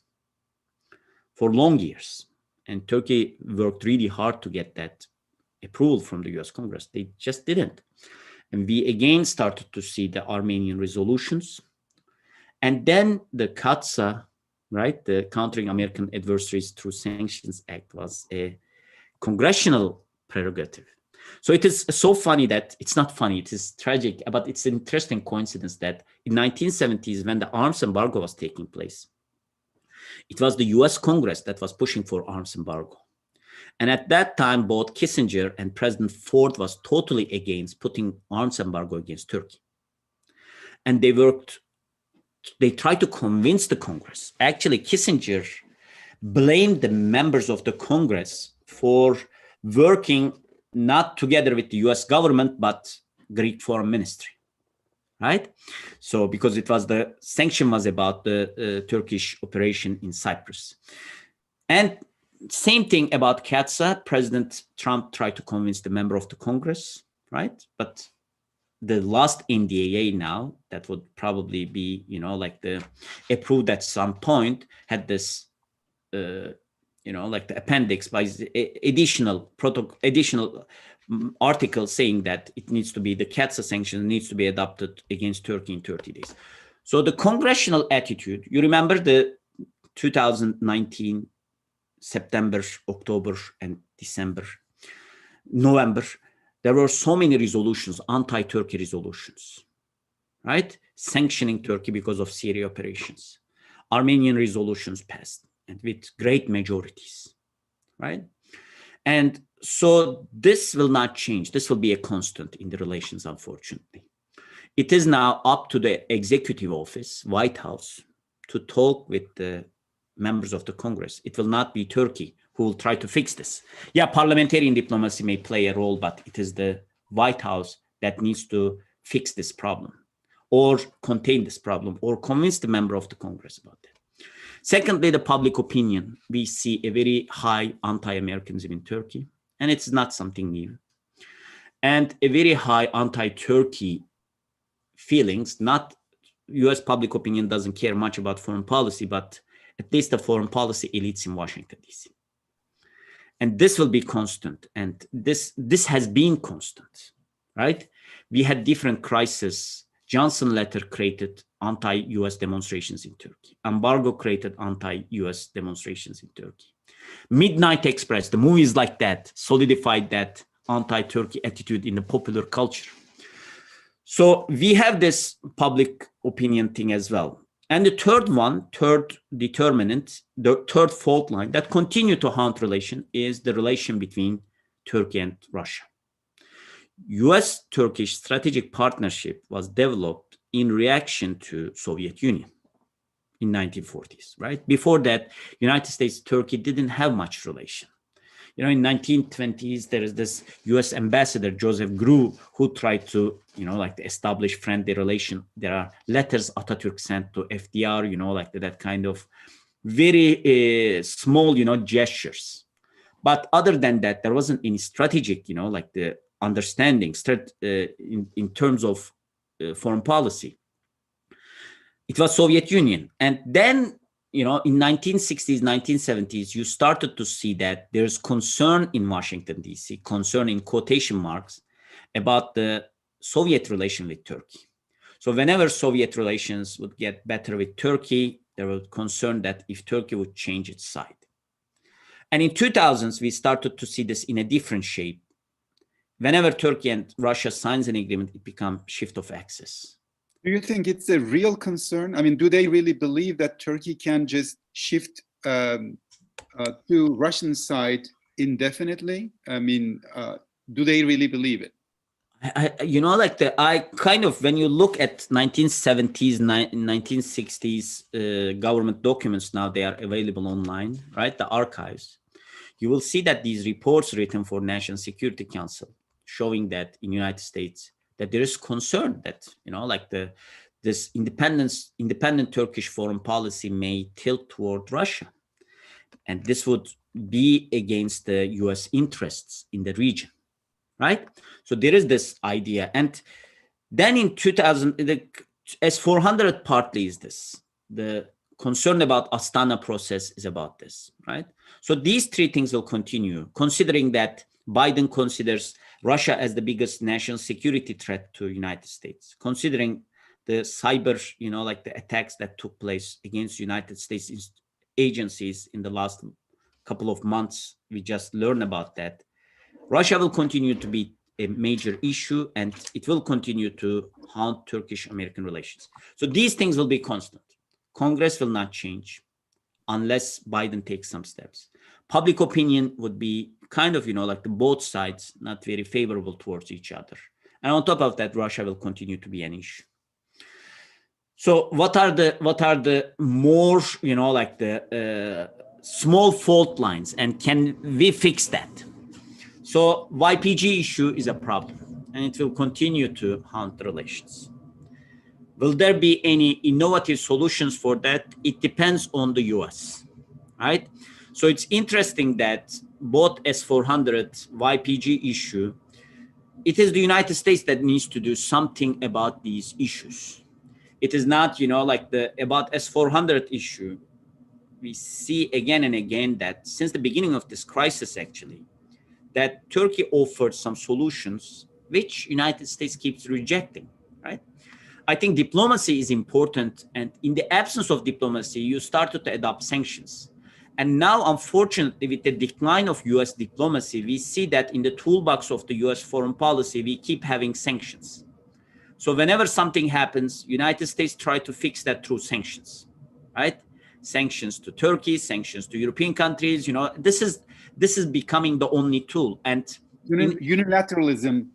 for long years. And Turkey worked really hard to get that approval from the US Congress. They just didn't. And we again started to see the Armenian resolutions. And then the CAATSA, right, the Countering American Adversaries Through Sanctions Act, was a congressional prerogative. So it is so funny that it's not funny, it is tragic, but it's an interesting coincidence that in 1970s, when the arms embargo was taking place, it was the US Congress that was pushing for arms embargo. And at that time, both Kissinger and President Ford was totally against putting arms embargo against Turkey. And they tried to convince the Congress. Actually, Kissinger blamed the members of the Congress for working not together with the US government, but Greek Foreign Ministry, right? So because it was the sanction was about the Turkish operation in Cyprus. And same thing about CAATSA. President Trump tried to convince the member of the Congress, right? But the last NDAA now, that would probably be, like the approved at some point, had this, like the appendix by additional article saying that it needs to be, the CAATSA sanction needs to be adopted against Turkey in 30 days. So the congressional attitude, you remember the 2019 September, October, and December, November, there were so many resolutions, anti-Turkey resolutions, right? Sanctioning Turkey because of Syria operations. Armenian resolutions passed, and with great majorities, right? And so this will not change. This will be a constant in the relations, unfortunately. It is now up to the executive office, White House, to talk with the members of the Congress. It will not be Turkey who will try to fix this. Yeah, parliamentarian diplomacy may play a role, but it is the White House that needs to fix this problem or contain this problem or convince the member of the Congress about that. Secondly, the public opinion. We see a very high anti-Americanism in Turkey, and it's not something new. And a very high anti-Turkey feelings. Not US public opinion doesn't care much about foreign policy, but at least the foreign policy elites in Washington, D.C. And this will be constant. And this has been constant, right? We had different crises. Johnson letter created anti-US demonstrations in Turkey. Embargo created anti-US demonstrations in Turkey. Midnight Express, the movies like that, solidified that anti-Turkey attitude in the popular culture. So we have this public opinion thing as well. And the third determinant, the third fault line that continue to haunt relation is the relation between Turkey and Russia. US-Turkish strategic partnership was developed in reaction to Soviet Union in 1940s, right? Before that, United States, Turkey didn't have much relation. In 1920s, there is this US ambassador, Joseph Grew, who tried to, establish friendly relation. There are letters Atatürk sent to FDR, that kind of very small, gestures. But other than that, there wasn't any strategic, the understanding in terms of foreign policy. It was Soviet Union. And then, in 1960s, 1970s, you started to see that there's concern in Washington, D.C., concern in quotation marks about the Soviet relation with Turkey. So whenever Soviet relations would get better with Turkey, there was concern that if Turkey would change its side. And in 2000s, we started to see this in a different shape. Whenever Turkey and Russia signs an agreement, it becomes shift of axis. Do you think it's a real concern? I mean, do they really believe that Turkey can just shift to Russian side indefinitely? I mean, do they really believe it? I kind of, when you look at 1970s, 1960s government documents, now they are available online, right? The archives. You will see that these reports written for National Security Council showing that in the United States, that there is concern that, this independent Turkish foreign policy may tilt toward Russia. And this would be against the US interests in the region, right? So there is this idea. And then in 2000, the S-400 partly is this. The concern about Astana process is about this, right? So these three things will continue, considering that Biden considers Russia as the biggest national security threat to the United States, considering the cyber, like the attacks that took place against United States agencies in the last couple of months. We just learned about that. Russia will continue to be a major issue, and it will continue to haunt Turkish-American relations. So these things will be constant. Congress will not change unless Biden takes some steps. Public opinion would be kind of, like the both sides, not very favorable towards each other. And on top of that, Russia will continue to be an issue. So what are the more, like the small fault lines, and can we fix that? So YPG issue is a problem, and it will continue to haunt the relations. Will there be any innovative solutions for that? It depends on the US, right? So it's interesting that both S-400, YPG issue, it is the United States that needs to do something about these issues. It is not, like about S-400 issue. We see again and again that since the beginning of this crisis, actually, that Turkey offered some solutions which United States keeps rejecting, right? I think diplomacy is important, and in the absence of diplomacy, you started to adopt sanctions. And now, unfortunately, with the decline of US diplomacy, we see that in the toolbox of the US foreign policy, we keep having sanctions. So whenever something happens, United States try to fix that through sanctions, right? Sanctions to Turkey, sanctions to European countries. This is becoming the only tool. And unilateralism.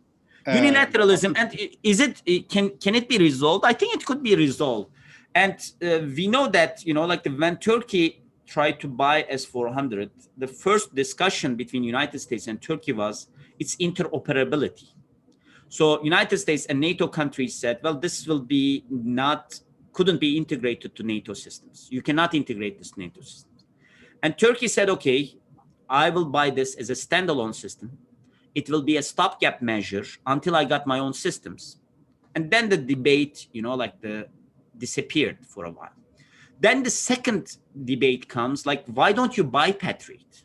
Unilateralism, and can it be resolved? I think it could be resolved. And we know that when Turkey tried to buy S-400, the first discussion between United States and Turkey was its interoperability. So United States and NATO countries said, well, this couldn't be integrated to NATO systems. You cannot integrate this NATO systems. And Turkey said, okay, I will buy this as a standalone system. It will be a stopgap measure until I got my own systems. And then the debate, disappeared for a while. Then the second debate comes, why don't you buy Patriot?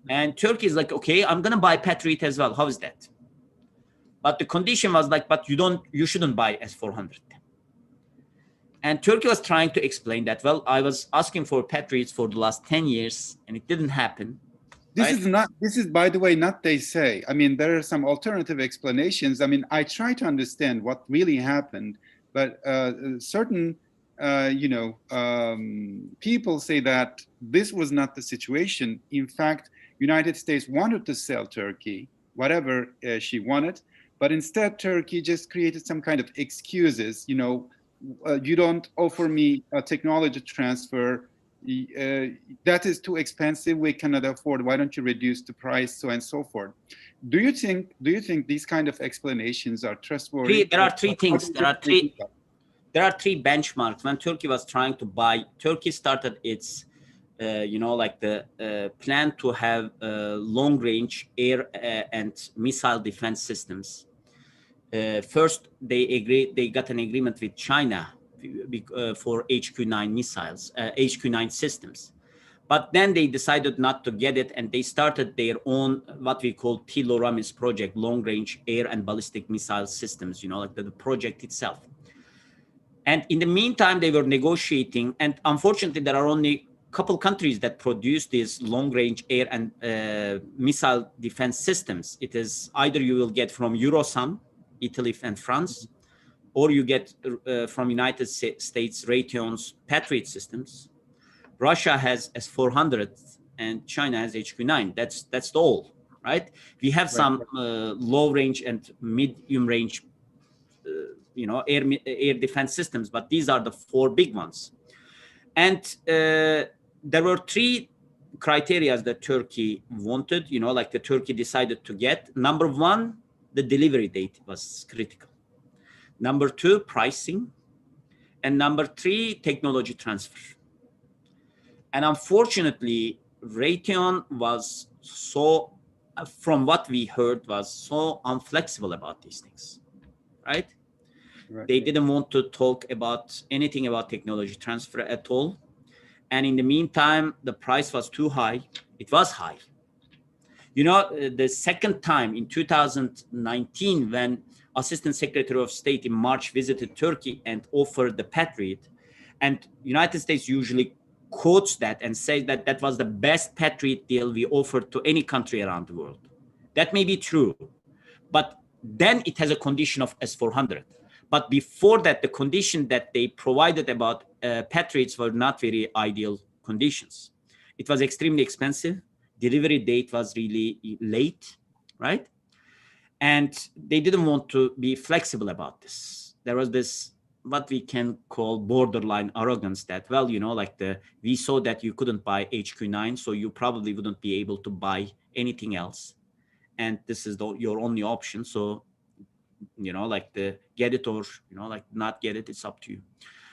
And Turkey is like, okay, I'm going to buy Patriot as well. How is that? But the condition was but you shouldn't buy S-400. And Turkey was trying to explain that, well, I was asking for Patriots for the last 10 years and it didn't happen. This is, by the way, not they say. I mean, there are some alternative explanations. I mean, I try to understand what really happened, but certain, people say that this was not the situation. In fact, United States wanted to sell Turkey, whatever she wanted, but instead Turkey just created some kind of excuses. You don't offer me a technology transfer. That is too expensive. We cannot afford. Why don't you reduce the price, so and so forth? Do you think these kind of explanations are trustworthy? There are three things. There are three benchmarks. When Turkey was trying to buy, Turkey started its, plan to have long-range air and missile defense systems. First, they got an agreement with China for HQ-9 missiles, HQ-9 systems. But then they decided not to get it, and they started their own, what we call TLORAMIS project, long-range air and ballistic missile systems, the project itself. And in the meantime, they were negotiating, and unfortunately, there are only a couple countries that produce these long-range air and missile defense systems. It is either you will get from Eurosam, Italy and France, or you get from United States Raytheon's Patriot systems. Russia has S-400 and China has HQ-9. That's all, right? We have some low range and medium range, air defense systems, but these are the four big ones. And there were three criteria that Turkey wanted, the Turkey decided to get. Number one, the delivery date was critical. Number two, pricing. And number three, technology transfer. And unfortunately, Raytheon was so, from what we heard, was so inflexible about these things, right? Right. They didn't want to talk about anything about technology transfer at all. And in the meantime, the price was too high. It was high. You know, the second time in 2019, when Assistant Secretary of State in March visited Turkey and offered the Patriot, and United States usually quotes that and says that that was the best Patriot deal we offered to any country around the world. That may be true, but then it has a condition of S-400. But before that, the condition that they provided about Patriots were not very ideal conditions. It was extremely expensive. Delivery date was really late, right? And they didn't want to be flexible about this. There was this, what we can call borderline arrogance that, well, you know, like we saw that you couldn't buy HQ9, so you probably wouldn't be able to buy anything else. And this is your only option. So, you know, like get it or, you know, like not get it, it's up to you.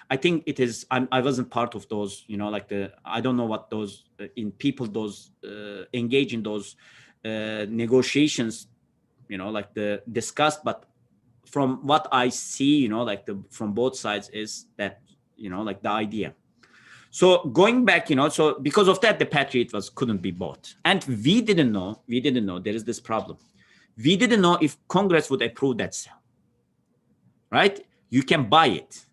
I think it is, I wasn't part of those, you know, like I don't know what those engage in those negotiations, you know, like discussed, but from what I see, you know, like from both sides is that, you know, like the idea. So going back, you know, so because of that, the Patriot couldn't be bought. And we didn't know, there is this problem. We didn't know if Congress would approve that sale, right? You can buy it.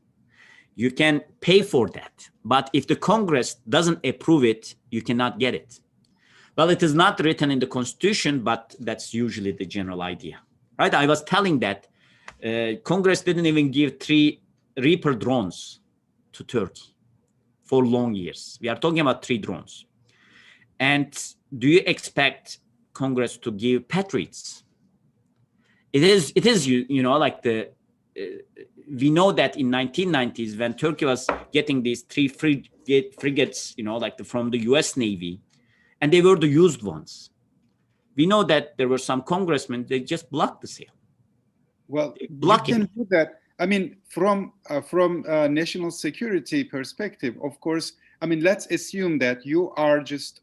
You can pay for that. But if the Congress doesn't approve it, you cannot get it. Well, it is not written in the Constitution, but that's usually the general idea, right? I was telling that Congress didn't even give 3 Reaper drones to Turkey for long years. We are talking about 3 drones. And do you expect Congress to give Patriots? It is you know, like we know that in 1990s, when Turkey was getting these 3 frigates, you know, like from the US Navy, and they were the used ones. We know that there were some congressmen, they just blocked the sale. Well, you can do that. I mean, from national security perspective, of course, I mean, let's assume that you are just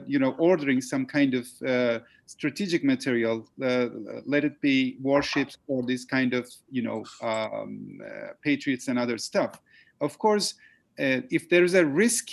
you know, ordering some kind of strategic material, let it be warships or this kind of, you know, Patriots and other stuff. Of course, if there is a risk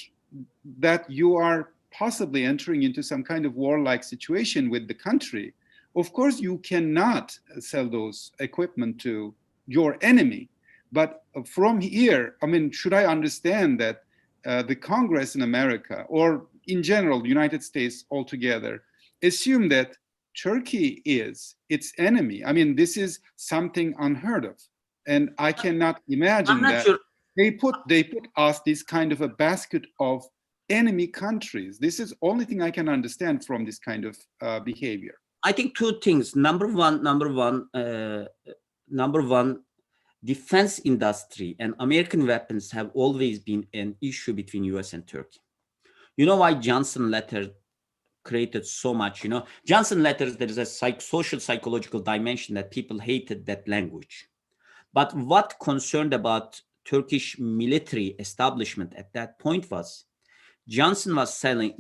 that you are possibly entering into some kind of warlike situation with the country, of course, you cannot sell those equipment to your enemy. But from here, I mean, should I understand that the Congress in America, or in general, the United States altogether, assume that Turkey is its enemy? I mean, this is something unheard of. And I cannot imagine that they put us this kind of a basket of enemy countries. This is only thing I can understand from this kind of behavior. I think 2 things. Number one, defense industry and American weapons have always been an issue between US and Turkey. You know why Johnson letter created so much, you know? Johnson letters, there is a social psychological dimension that people hated that language. But what concerned about Turkish military establishment at that point was Johnson was telling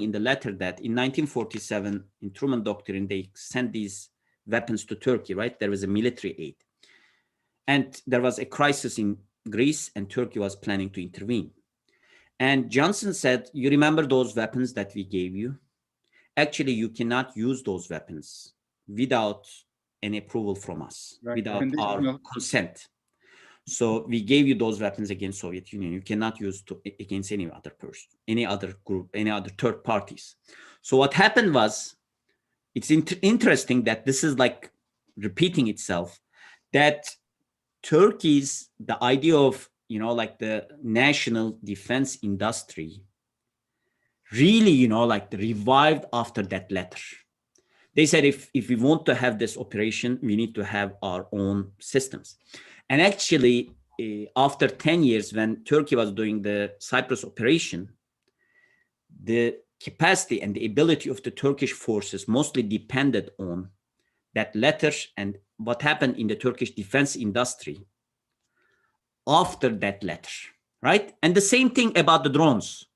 in the letter that in 1947, in Truman Doctrine, they sent these weapons to Turkey, right? There was a military aid. And there was a crisis in Greece, and Turkey was planning to intervene. And Johnson said, you remember those weapons that we gave you? Actually, you cannot use those weapons without any approval from us, right, without our consent. So we gave you those weapons against Soviet Union. You cannot use against any other person, any other group, any other third parties. So what happened was, it's interesting that this is like repeating itself, that the idea of, you know, like the national defense industry really, you know, like revived after that letter. They said, if we want to have this operation, we need to have our own systems. And actually, after 10 years, when Turkey was doing the Cyprus operation, the capacity and the ability of the Turkish forces mostly depended on that letter and what happened in the Turkish defense industry after that letter, right? And the same thing about the drones.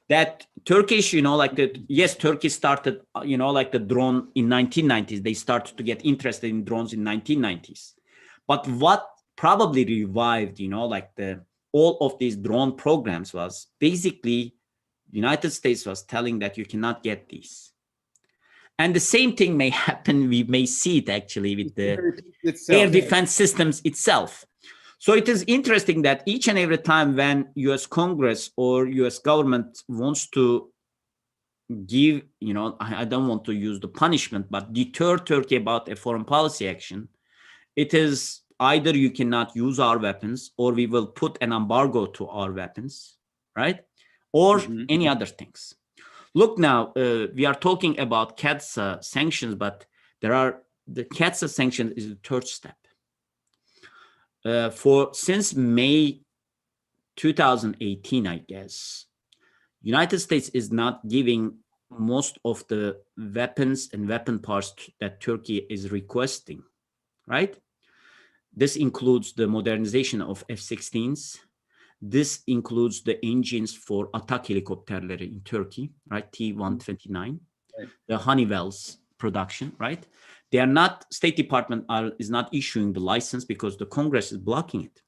that Turkish, yes, Turkey started, like the drone in 1990s. They started to get interested in drones in 1990s. But what probably revived, all of these drone programs was basically United States was telling that you cannot get these. And the same thing may happen. We may see it actually with the air defense systems itself. So it is interesting that each and every time when US Congress or US government wants to give, I don't want to use the punishment, but deter Turkey about a foreign policy action, it is either you cannot use our weapons or we will put an embargo to our weapons, right? Or any other things. Look now, we are talking about CAATSA sanctions, but the CAATSA sanction is the third step. Since May 2018, I guess, United States is not giving most of the weapons and weapon parts that Turkey is requesting, right? This includes the modernization of F-16s. This includes the engines for attack helicopterleri in Turkey, right? T-129, right. The Honeywell's production, right? They are not, State Department is not issuing the license because the Congress is blocking it.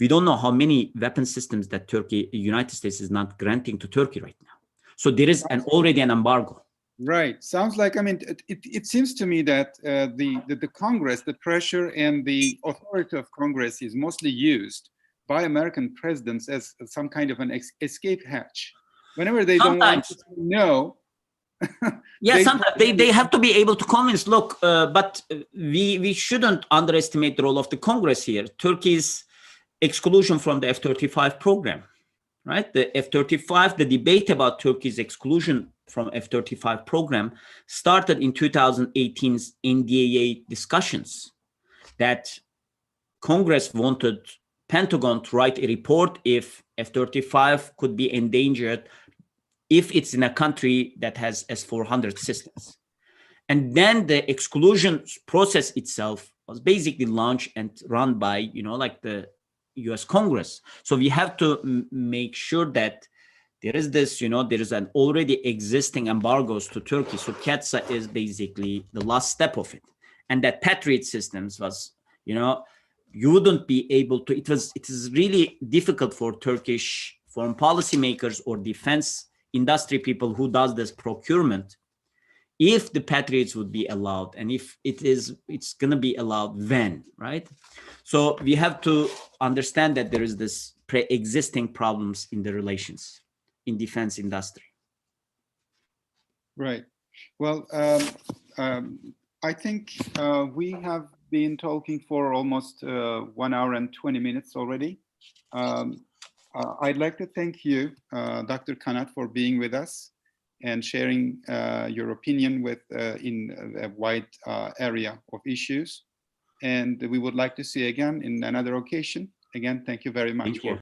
We don't know how many weapon systems that United States is not granting to Turkey right now. So there is already an embargo. Right. Sounds like, it seems to me that the Congress, the pressure and the authority of Congress is mostly used by American presidents as some kind of an escape hatch. Whenever they don't want to say no. Yeah, sometimes they have to be able to convince, look, but we shouldn't underestimate the role of the Congress here. Turkey's exclusion from the F-35 program, right? The F-35, the debate about Turkey's exclusion from F-35 program started in 2018's NDAA discussions that Congress wanted Pentagon to write a report if F-35 could be endangered if it's in a country that has S-400 systems. And then the exclusion process itself was basically launched and run by, the US Congress. So we have to make sure that there is this, there is an already existing embargoes to Turkey. So CAATSA is basically the last step of it. And that Patriot systems was, you wouldn't be able to, it is really difficult for Turkish foreign policy makers or defense industry people who does this procurement, if the Patriots would be allowed, and if it's going to be allowed when, right? So we have to understand that there is this pre-existing problems in the relations in defense industry. Right. Well, I think we have been talking for almost 1 hour and 20 minutes already. I'd like to thank you, Dr. Kanat, for being with us and sharing your opinion in a wide area of issues. And we would like to see you again in another occasion. Again, thank you very much. Thank you.